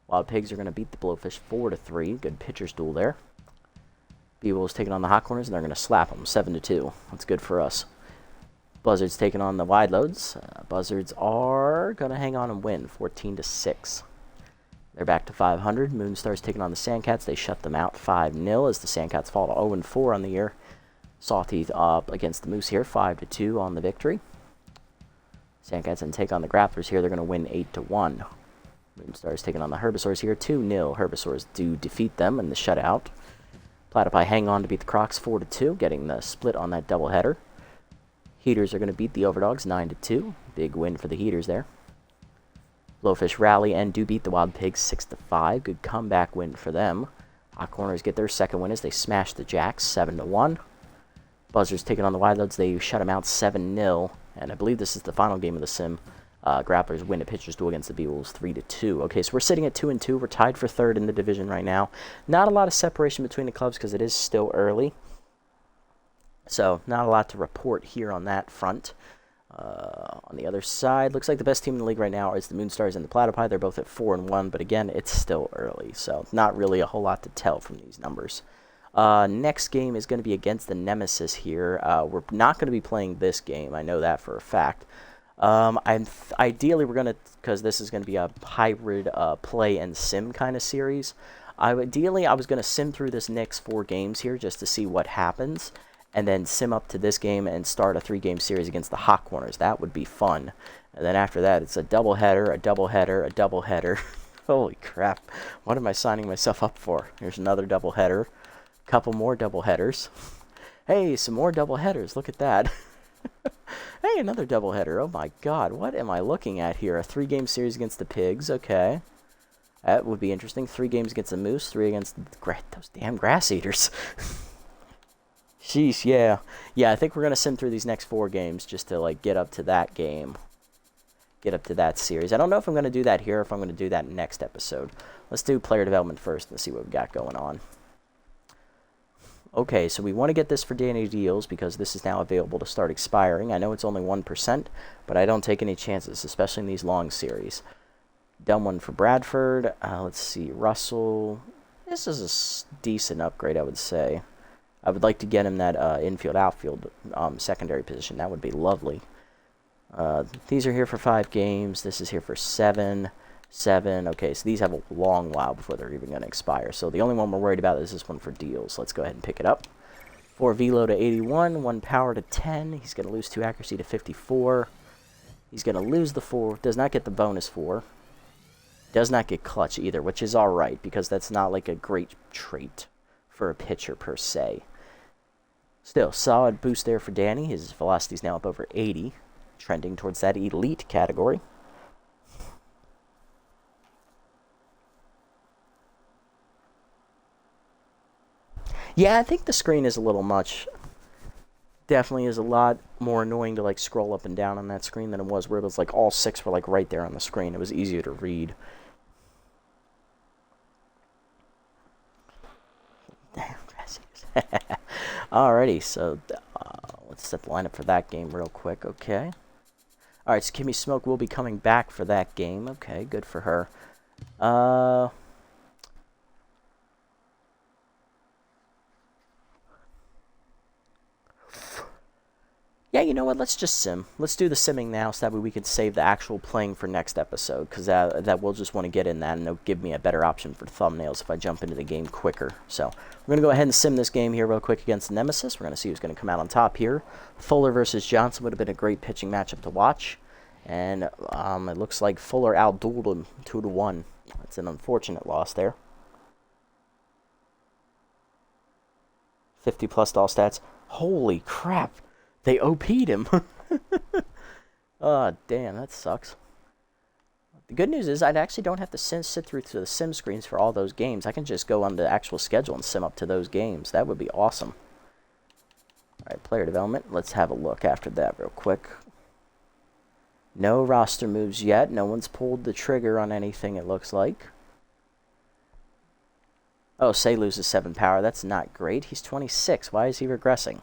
Wild Pigs are going to beat the Blowfish 4-3. Good pitcher's duel there. B-Wolves taking on the Hot Corners, and they're going to slap them 7-2. That's good for us. Buzzards taking on the Wide Loads. Buzzards are going to hang on and win 14-6. They're back to 500. Moonstars taking on the Sandcats. They shut them out 5-0 as the Sandcats fall to 0-4 on the year. Sawteeth up against the Moose here, 5-2 on the victory. Sandcats then take on the Grapplers here. They're going to win 8-1. Moonstars taking on the Herbisaurs here, 2-0. Herbisaurs do defeat them in the shutout. Platypi hang on to beat the Crocs 4-2, getting the split on that doubleheader. Heaters are going to beat the Overdogs 9-2. Big win for the Heaters there. Blowfish rally and do beat the Wild Pigs 6-5. Good comeback win for them. Hot Corners get their second win as they smash the Jacks 7-1. Buzzers taking on the Wildloads. They shut them out 7-0. And I believe this is the final game of the sim. Grapplers win a pitcher's duel against the B-Wolves 3-2. Okay, so we're sitting at 2-2. We're tied for third in the division right now. Not a lot of separation between the clubs because it is still early. So not a lot to report here on that front. On the other side, looks like the best team in the league right now is the Moonstars and the Platypi. They're both at 4-1, but again, it's still early, so not really a whole lot to tell from these numbers. Next game is going to be against the Nemesis here. We're not going to be playing this game. I know that for a fact. Ideally, we're going to, because this is going to be a hybrid play and sim kind of series. Ideally, I was going to sim through this next 4 games here just to see what happens, and then sim up to this game and start a 3-game series against the Hot Corners. That would be fun. And then after that, it's a doubleheader, a doubleheader, a doubleheader. Holy crap. What am I signing myself up for? Here's another doubleheader. A couple more doubleheaders. Hey, some more doubleheaders. Look at that. Hey, another doubleheader. Oh my god, what am I looking at here? A 3-game series against the Pigs. Okay. That would be interesting. 3 games against the Moose, 3 against those damn grass eaters. Sheesh, yeah. Yeah, I think we're going to sim through these next 4 games just to, like, get up to that game. Get up to that series. I don't know if I'm going to do that here or if I'm going to do that next episode. Let's do player development first and see what we've got going on. Okay, so we want to get this for Danny Deals because this is now available to start expiring. I know it's only 1%, but I don't take any chances, especially in these long series. Done one for Bradford. Let's see, Russell. This is a decent upgrade, I would say. I would like to get him that infield-outfield secondary position. That would be lovely. These are here for 5 games. This is here for 7. Okay, so these have a long while before they're even going to expire. So the only one we're worried about is this one for Deals. Let's go ahead and pick it up. 4 velo to 81, 1 power to 10. He's going to lose 2 accuracy to 54. He's going to lose the 4. Does not get the bonus 4. Does not get clutch either, which is alright because that's not like a great trait for a pitcher per se. Still, solid boost there for Danny. His velocity's now up over 80, trending towards that elite category. Yeah, I think the screen is a little much. Definitely is a lot more annoying to like scroll up and down on that screen than it was where it was like all 6 were like right there on the screen. It was easier to read. Alrighty, so let's set the lineup for that game real quick, okay. Alright, so Kimmy Smoke will be coming back for that game. Okay, good for her. Yeah, you know what? Let's just sim. Let's do the simming now so that way we can save the actual playing for next episode. Because that we'll just want to get in that and it'll give me a better option for thumbnails if I jump into the game quicker. So we're going to go ahead and sim this game here real quick against Nemesis. We're going to see who's going to come out on top here. Fuller versus Johnson would have been a great pitching matchup to watch. And it looks like Fuller outdueled him 2-1. That's an unfortunate loss there. 50 plus to all stats. Holy crap. They OP'd him. Oh, damn, that sucks. The good news is I actually don't have to sit through to the sim screens for all those games. I can just go on the actual schedule and sim up to those games. That would be awesome. Alright, player development. Let's have a look after that real quick. No roster moves yet. No one's pulled the trigger on anything, it looks like. Oh, Say loses 7 power. That's not great. He's 26. Why is he regressing?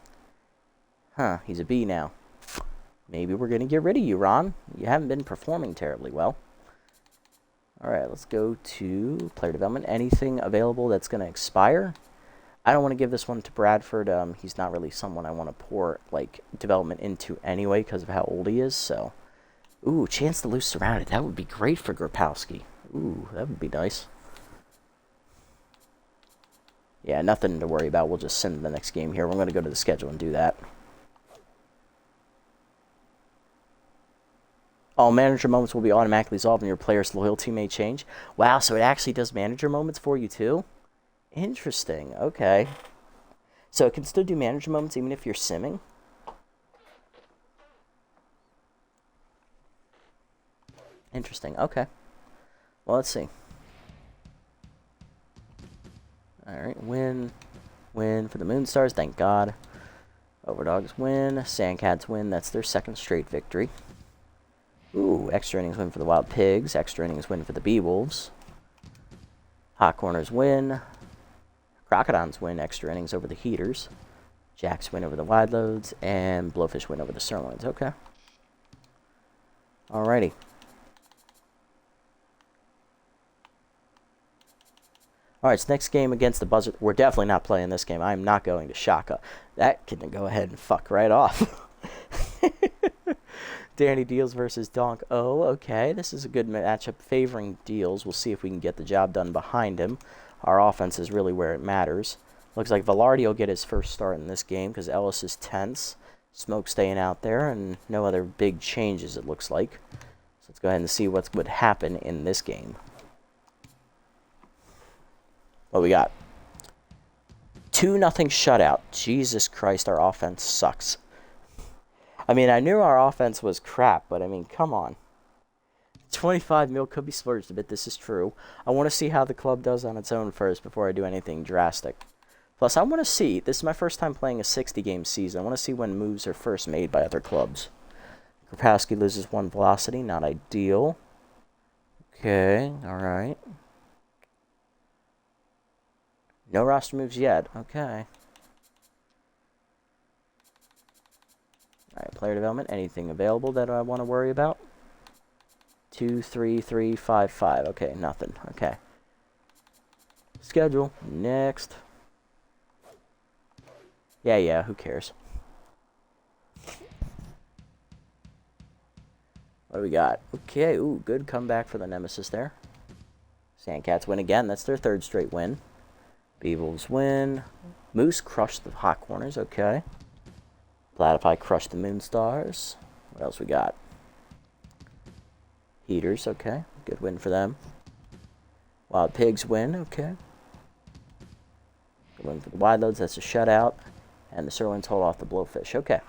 Huh, he's a B now. Maybe we're going to get rid of you, Ron. You haven't been performing terribly well. Alright, let's go to player development. Anything available that's going to expire? I don't want to give this one to Bradford. He's not really someone I want to pour, like, development into anyway because of how old he is, so. Ooh, chance to lose surrounded. That would be great for Grapowski. Ooh, that would be nice. Yeah, nothing to worry about. We'll just send the next game here. We're going to go to the schedule and do that. All manager moments will be automatically resolved and your player's loyalty may change. Wow, so it actually does manager moments for you too? Interesting, okay. So it can still do manager moments even if you're simming? Interesting, okay. Well, let's see. Alright, win. Win for the Moonstars, thank God. Overdogs win. Sandcats win. That's their second straight victory. Ooh, extra innings win for the Wild Pigs. Extra innings win for the Beewolves. Hot Corners win. Crocodons win extra innings over the Heaters. Jacks win over the Wide Loads. And Blowfish win over the Sirloins. Okay. Alrighty. Alright, so next game against the Buzzard. We're definitely not playing this game. I'm not going to Shaka. That can go ahead and fuck right off. Danny Deals versus Donk O. Okay, this is a good matchup favoring Deals. We'll see if we can get the job done behind him. Our offense is really where it matters. Looks like Velarde will get his first start in this game because Ellis is tense. Smoke staying out there and no other big changes, it looks like. So let's go ahead and see what would happen in this game. What we got? 2-0 shutout. Jesus Christ, our offense sucks. I mean, I knew our offense was crap, but I mean, come on. 25 mil could be splurged a bit, this is true. I want to see how the club does on its own first before I do anything drastic. Plus, I want to see, this is my first time playing a 60-game season. I want to see when moves are first made by other clubs. Kropowski loses 1 velocity, not ideal. Okay, alright. No roster moves yet, okay. Alright, player development, anything available that I want to worry about? 2, 3, 3, 5, 5. Okay, nothing. Okay. Schedule. Next. Yeah, who cares? What do we got? Okay, ooh, good comeback for the Nemesis there. Sandcats win again. That's their 3rd straight win. Beewolves win. Moose crushed the Hot Corners. Okay. Platypi crushed the Moonstars. What else we got? Heaters. Okay. Good win for them. Wild Pigs win. Okay. Good win for the Wide Loads. That's a shutout. And the Sirloins hold off the Blowfish. Okay.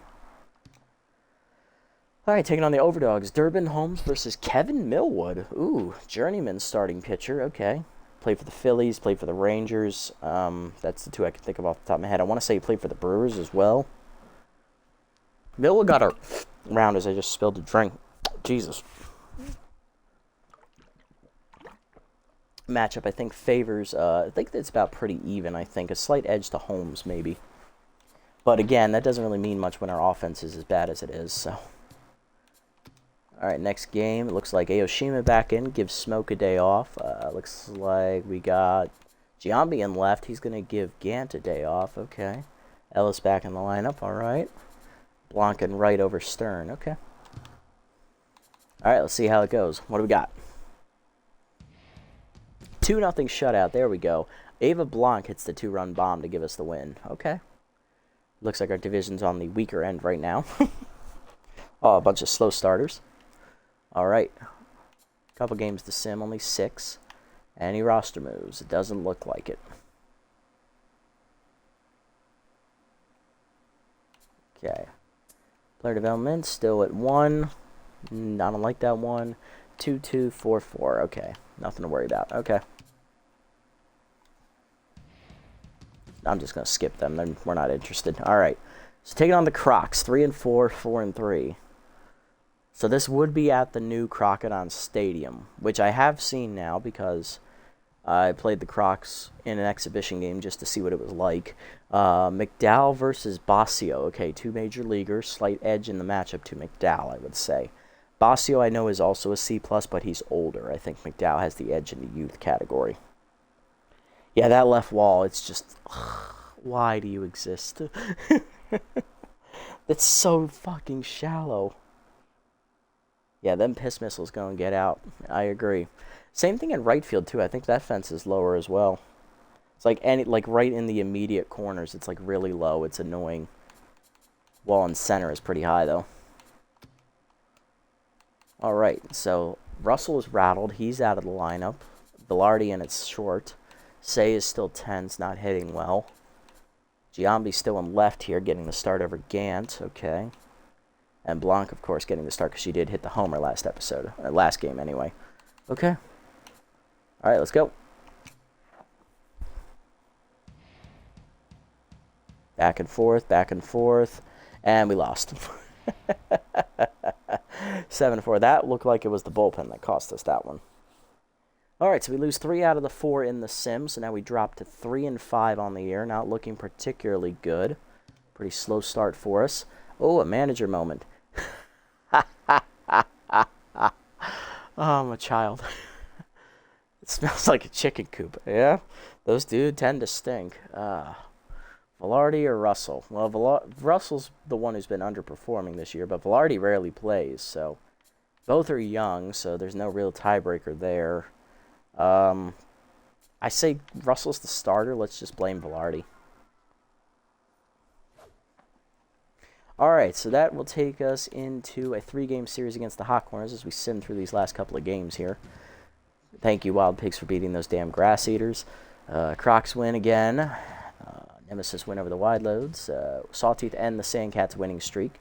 Alright, taking on the Overdogs. Durbin Holmes versus Kevin Millwood. Ooh, journeyman starting pitcher. Okay. Played for the Phillies, played for the Rangers. That's the 2 I can think of off the top of my head. I want to say he played for the Brewers as well. Millwood got around as I just spilled a drink. Jesus. Matchup, I think, favors... I think it's about pretty even, I think. A slight edge to Holmes, maybe. But again, that doesn't really mean much when our offense is as bad as it is, so... Alright, next game. It looks like Aoshima back in. Gives Smoke a day off. Looks like we got Giambi in left. He's going to give Gant a day off. Okay. Ellis back in the lineup. Alright. Blanc and right over Stern. Okay. Alright, let's see how it goes. What do we got? 2-0 shutout. There we go. Ava Blanc hits the 2-run bomb to give us the win. Okay. Looks like our division's on the weaker end right now. Oh, a bunch of slow starters. Alright. Couple games to sim, only 6. Any roster moves? It doesn't look like it. Okay. Player development, still at 1. I don't like that one. 2, 2, 4, 4. Okay. Nothing to worry about. Okay. I'm just going to skip them. Then we're not interested. Alright. So taking on the Crocs. 3 and 4, 4 and 3. So this would be at the new Crocodon Stadium, which I have seen now because I played the Crocs in an exhibition game just to see what it was like. McDowell versus Basio. Okay, 2 major leaguers. Slight edge in the matchup to McDowell, I would say. Basio, I know, is also a C+, but he's older. I think McDowell has the edge in the youth category. Yeah, that left wall, it's just... why do you exist? It's so fucking shallow. Yeah, them piss missiles go and get out. I agree. Same thing in right field, too. I think that fence is lower as well. It's like right in the immediate corners. It's like really low. It's annoying. Wall in center is pretty high, though. Alright, so Russell is rattled. He's out of the lineup. Velarde and it's short. Say is still tense, not hitting well. Giambi's still in left here, getting the start over Gant. Okay. And Blanc, of course, getting the start because she did hit the homer last episode. Last game, anyway. Okay. All right, let's go. Back and forth, and we lost. 7-4. That looked like it was the bullpen that cost us that one. All right, so we lose 3 out of the 4 in the sim, so now we drop to 3-5 on the year. Not looking particularly good. Pretty slow start for us. Oh, a manager moment. Oh, I'm a child. It smells like a chicken coop. Yeah, those dudes tend to stink. Velarde or Russell? Well, Russell's the one who's been underperforming this year, but Velarde rarely plays, so both are young, so there's no real tiebreaker there. I say Russell's the starter. Let's just blame Velarde. All right, so that will take us into a 3-game series against the Hot Corners as we sim through these last couple of games here. Thank you, Wild Pigs, for beating those damn Grass Eaters. Crocs win again. Nemesis win over the Wide Loads. Sawtooth end the Sandcats winning streak.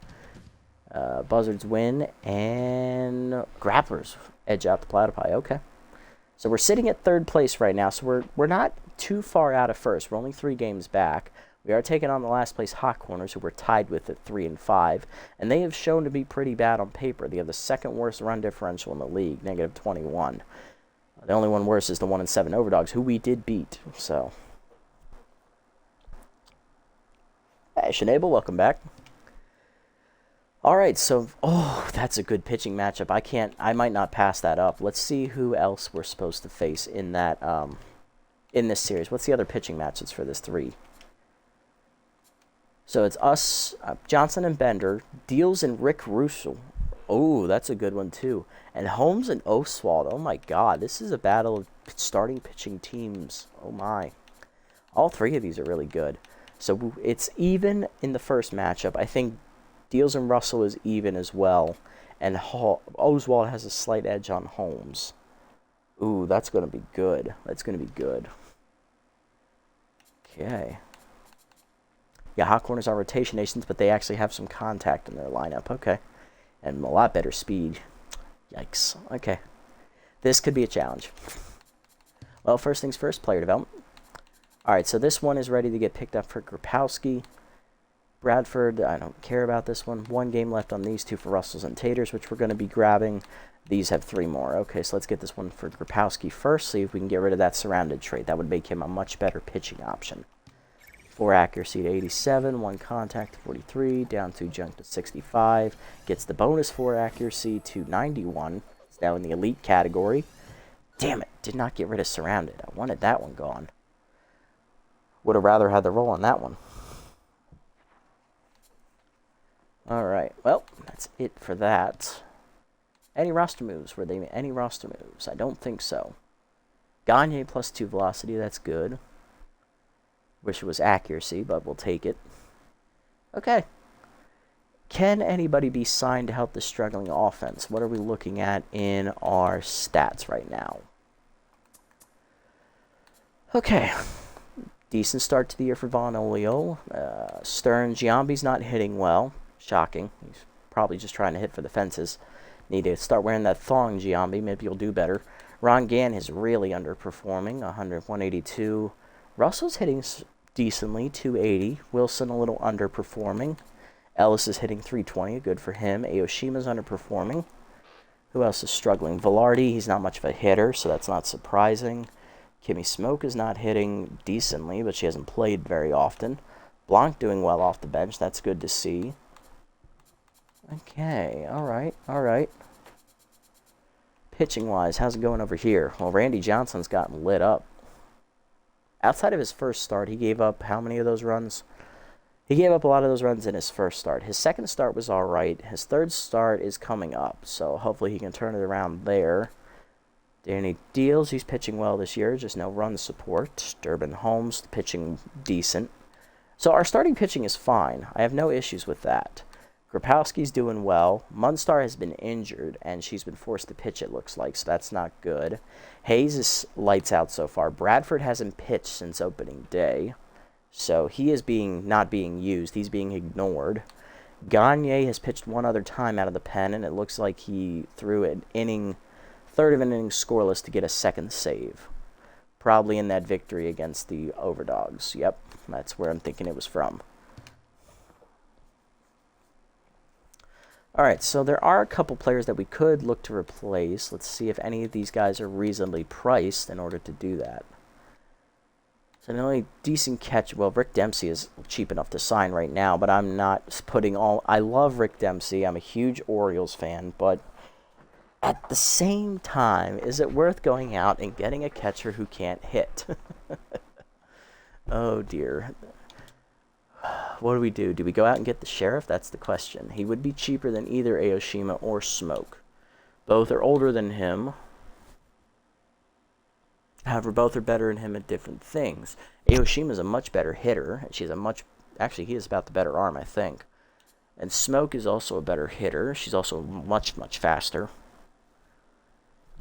Buzzards win, and Grapplers edge out the Platypi. Okay. So we're sitting at 3rd place right now, so we're not too far out of first. We're only 3 games back. We are taking on the last place Hot Corners, who we're tied with at 3-5, and they have shown to be pretty bad on paper. They have the 2nd worst run differential in the league, -21. The only one worse is the 1-7 Overdogs, who we did beat. So, hey, Shanable, welcome back. All right, so that's a good pitching matchup. I might not pass that up. Let's see who else we're supposed to face in that in this series. What's the other pitching matches for this 3? So it's us, Johnson and Bender, Deals and Rick Russell. Oh, that's a good one too. And Holmes and Oswald. Oh my God, this is a battle of starting pitching teams. Oh my. All 3 of these are really good. So it's even in the first matchup. I think Deals and Russell is even as well. And Oswald has a slight edge on Holmes. Ooh, that's going to be good. That's going to be good. Okay. Yeah, Hot Corners are rotation nations, but they actually have some contact in their lineup. Okay. And a lot better speed. Yikes. Okay. This could be a challenge. Well, first things first, player development. All right, so this one is ready to get picked up for Grapowski. Bradford, I don't care about this one. 1 game left on these 2 for Russells and Taters, which we're going to be grabbing. These have 3 more. Okay, so let's get this one for Grapowski first, see if we can get rid of that surrounded trait. That would make him a much better pitching option. 4 accuracy to 87, 1 contact to 43, down 2 junk to 65. Gets the bonus 4 accuracy to 91. It's now in the elite category. Damn it, did not get rid of surrounded. I wanted that one gone. Would have rather had the roll on that one. Alright, well, that's it for that. Any roster moves? Were they any roster moves? I don't think so. Gagne plus 2 velocity, that's good. Wish it was accuracy, but we'll take it. Okay. Can anybody be signed to help the struggling offense? What are we looking at in our stats right now? Okay. Decent start to the year for Von Olio. Stern, Giambi's not hitting well. Shocking. He's probably just trying to hit for the fences. Need to start wearing that thong, Giambi. Maybe you'll do better. Ron Gann is really underperforming. 182. Russell's hitting decently, 280. Wilson a little underperforming. Ellis is hitting 320, good for him. Aoshima's underperforming. Who else is struggling? Velarde, he's not much of a hitter, so that's not surprising. Kimmy Smoke is not hitting decently, but she hasn't played very often. Blanc doing well off the bench, that's good to see. Okay, alright. Pitching-wise, how's it going over here? Well, Randy Johnson's gotten lit up. Outside of his first start, he gave up how many of those runs? He gave up a lot of those runs in his first start. His second start was all right. His third start is coming up, so hopefully he can turn it around there. Danny Deals, he's pitching well this year, just no run support. Durbin Holmes, pitching decent. So our starting pitching is fine. I have no issues with that. Grapowski's doing well. Munstar has been injured, and she's been forced to pitch, it looks like, so that's not good. Hayes is lights out so far. Bradford hasn't pitched since opening day, so he is not being used. He's being ignored. Gagne has pitched one other time out of the pen, and it looks like he threw an inning, third of an inning scoreless to get a second save. Probably in that victory against the Overdogs. Yep, that's where I'm thinking it was from. Alright, so there are a couple players that we could look to replace. Let's see if any of these guys are reasonably priced in order to do that. So the only decent catch, well, Rick Dempsey is cheap enough to sign right now, but I'm not putting all, I love Rick Dempsey, I'm a huge Orioles fan, but at the same time, is it worth going out and getting a catcher who can't hit? Oh dear. What do we do? Do we go out and get the Sheriff? That's the question. He would be cheaper than either Aoshima or Smoke. Both are older than him. However, both are better than him at different things. Aoshima is a much better hitter, and she's a much... Actually, he has about the better arm, I think. And Smoke is also a better hitter. She's also much, much faster.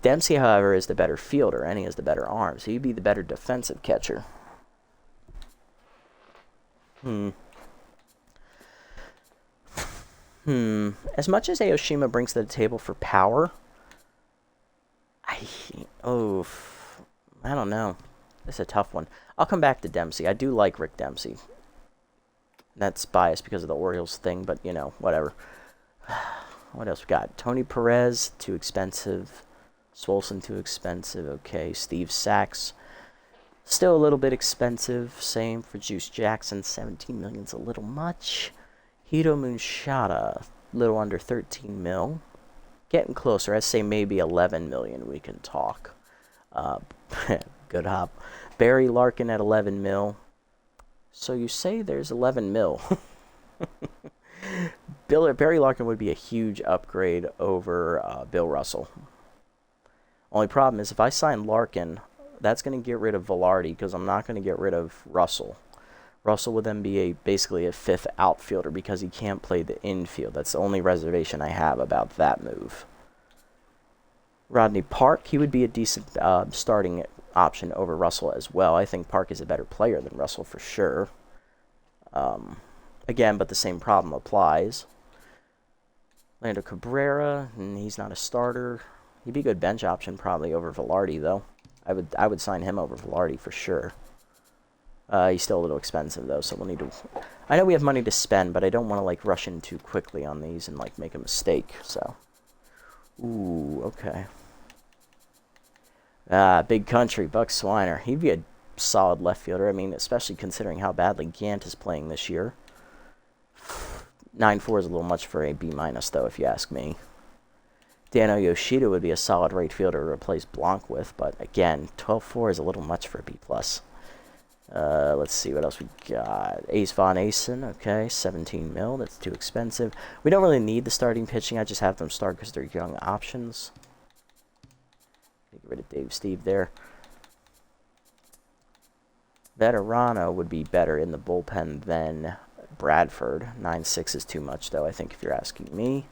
Dempsey, however, is the better fielder, and he has the better arm, so he'd be the better defensive catcher. As much as Aoshima brings to the table for power, I don't know. It's a tough one. I'll come back to Dempsey. I do like Rick Dempsey. That's biased because of the Orioles thing, but, you know, whatever. What else we got? Tony Perez, too expensive. Swolson, too expensive. Okay, Steve Sachs, still a little bit expensive. Same for Juice Jackson. 17 million's a little much. Hito Moonshada, a little under 13 mil. Getting closer. I'd say maybe 11 million we can talk. Good hop. Barry Larkin at 11 mil. So you say there's 11 mil. Barry Larkin would be a huge upgrade over Bill Russell. Only problem is if I sign Larkin, that's going to get rid of Velarde because I'm not going to get rid of Russell. Russell would then be basically a fifth outfielder because he can't play the infield. That's the only reservation I have about that move. Rodney Park, he would be a decent starting option over Russell as well. I think Park is a better player than Russell for sure. Again, but the same problem applies. Lando Cabrera, he's not a starter. He'd be a good bench option probably over Velarde though. I would sign him over Velarde for sure. He's still a little expensive though, so we'll need to... I know we have money to spend, but I don't want to like rush in too quickly on these and like make a mistake, so... Ooh, okay. Big Country, Buck Swiner. He'd be a solid left fielder. I mean, especially considering how badly Gant is playing this year. 9.4 is a little much for a B- though, if you ask me. Dano Yoshida would be a solid right fielder to replace Blanc with, but again, 12.4 is a little much for a B+. Let's see what else we got. Ace Von Asen, okay, 17 mil. That's too expensive. We don't really need the starting pitching. I just have them start because they're young options. Get rid of Dave Steve there. Veterano would be better in the bullpen than Bradford. 9.6 is too much, though, I think, if you're asking me.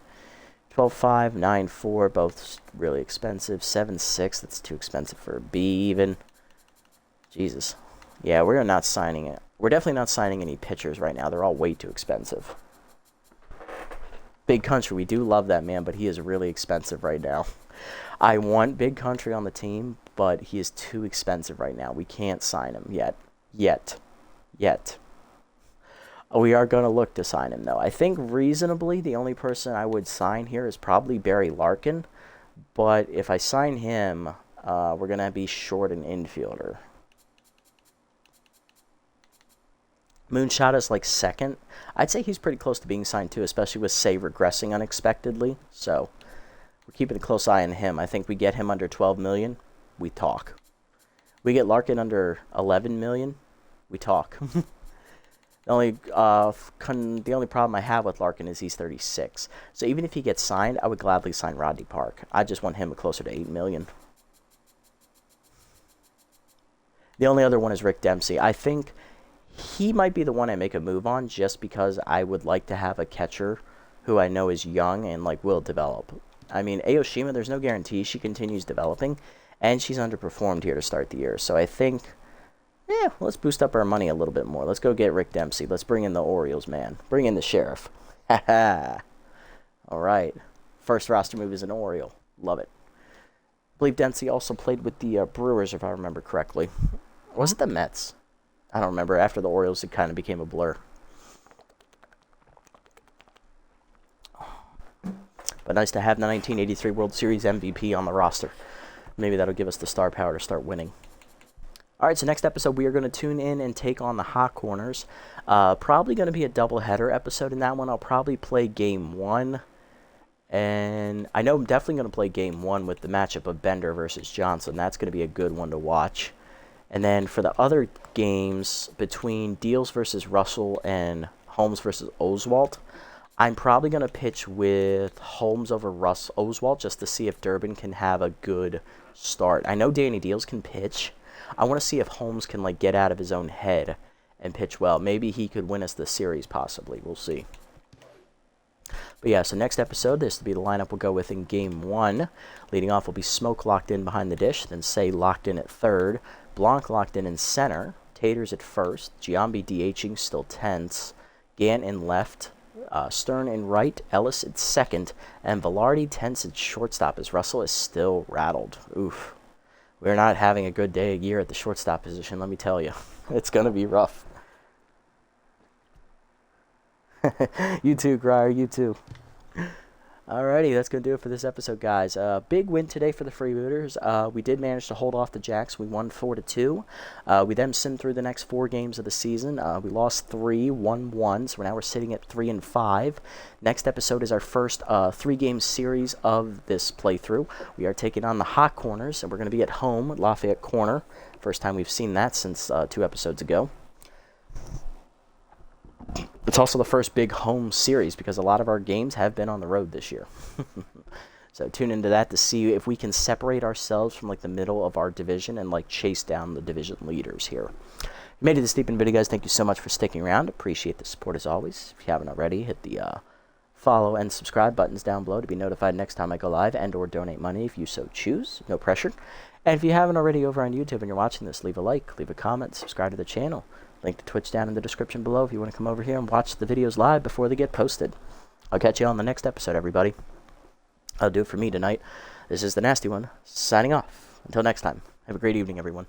12.5, 9.4, both really expensive. 7.6, that's too expensive for a B even. Jesus. Yeah, we're not signing it. We're definitely not signing any pitchers right now. They're all way too expensive. Big Country, we do love that man, but he is really expensive right now. I want Big Country on the team, but he is too expensive right now. We can't sign him yet. Yet. We are going to look to sign him, though. I think reasonably the only person I would sign here is probably Barry Larkin. But if I sign him, we're going to be short an infielder. Moonshot is like second. I'd say he's pretty close to being signed too, especially with Say regressing unexpectedly. So we're keeping a close eye on him. I think we get him under 12 million, we talk. We get Larkin under 11 million, we talk. The only problem I have with Larkin is he's 36. So even if he gets signed, I would gladly sign Rodney Park. I just want him closer to 8 million. The only other one is Rick Dempsey. I think he might be the one I make a move on just because I would like to have a catcher who I know is young and like will develop. I mean, Aoshima, there's no guarantee she continues developing, and she's underperformed here to start the year. So I think, let's boost up our money a little bit more. Let's go get Rick Dempsey. Let's bring in the Orioles, man. Bring in the Sheriff. Ha. All right. First roster move is an Oriole. Love it. believe Dempsey also played with the Brewers, if I remember correctly. Or was it the Mets? I don't remember. After the Orioles, it kind of became a blur. But nice to have the 1983 World Series MVP on the roster. Maybe that'll give us the star power to start winning. All right, so next episode, we are going to tune in and take on the Hot Corners. Probably going to be a doubleheader episode in that one. I'll probably play Game 1. And I know I'm definitely going to play Game 1 with the matchup of Bender versus Johnson. That's going to be a good one to watch. And then for the other games, between Deals versus Russell and Holmes versus Oswalt, I'm probably going to pitch with Holmes over Oswalt just to see if Durbin can have a good start. I know Danny Deals can pitch. I want to see if Holmes can get out of his own head and pitch well. Maybe he could win us the series, possibly. We'll see. But yeah, so next episode, this will be the lineup we'll go with in Game 1. Leading off will be Smoke locked in behind the dish, then Say locked in at third, Blanc locked in center, Taters at first, Giambi DHing, still tense, Gant in left, Stern in right, Ellis at second, and Velarde tense at shortstop as Russell is still rattled. Oof. We're not having a good day a year at the shortstop position, let me tell you. It's going to be rough. You too, Grier, you too. Alrighty, that's going to do it for this episode, guys. Big win today for the Freebooters. We did manage to hold off the Jacks. We won 4-2. We then simmed through the next 4 games of the season. We lost 3, won 1, so now we're sitting at 3-5. Next episode is our first 3-game series of this playthrough. We are taking on the Hot Corners, and we're going to be at home at Lafayette Corner. First time we've seen that since 2 episodes ago. It's also the first big home series because a lot of our games have been on the road this year. So tune into that to see if we can separate ourselves from the middle of our division and chase down the division leaders here. If you made it this deep in the video, guys, thank you so much for sticking around. Appreciate the support as always. If you haven't already, hit the follow and subscribe buttons down below to be notified next time I go live and or donate money if you so choose. No pressure. And if you haven't already over on YouTube and you're watching this, leave a like, leave a comment, subscribe to the channel. Link to Twitch down in the description below if you want to come over here and watch the videos live before they get posted. I'll catch you on the next episode, everybody. That'll do it for me tonight. This is the Nasty One, signing off. Until next time, have a great evening, everyone.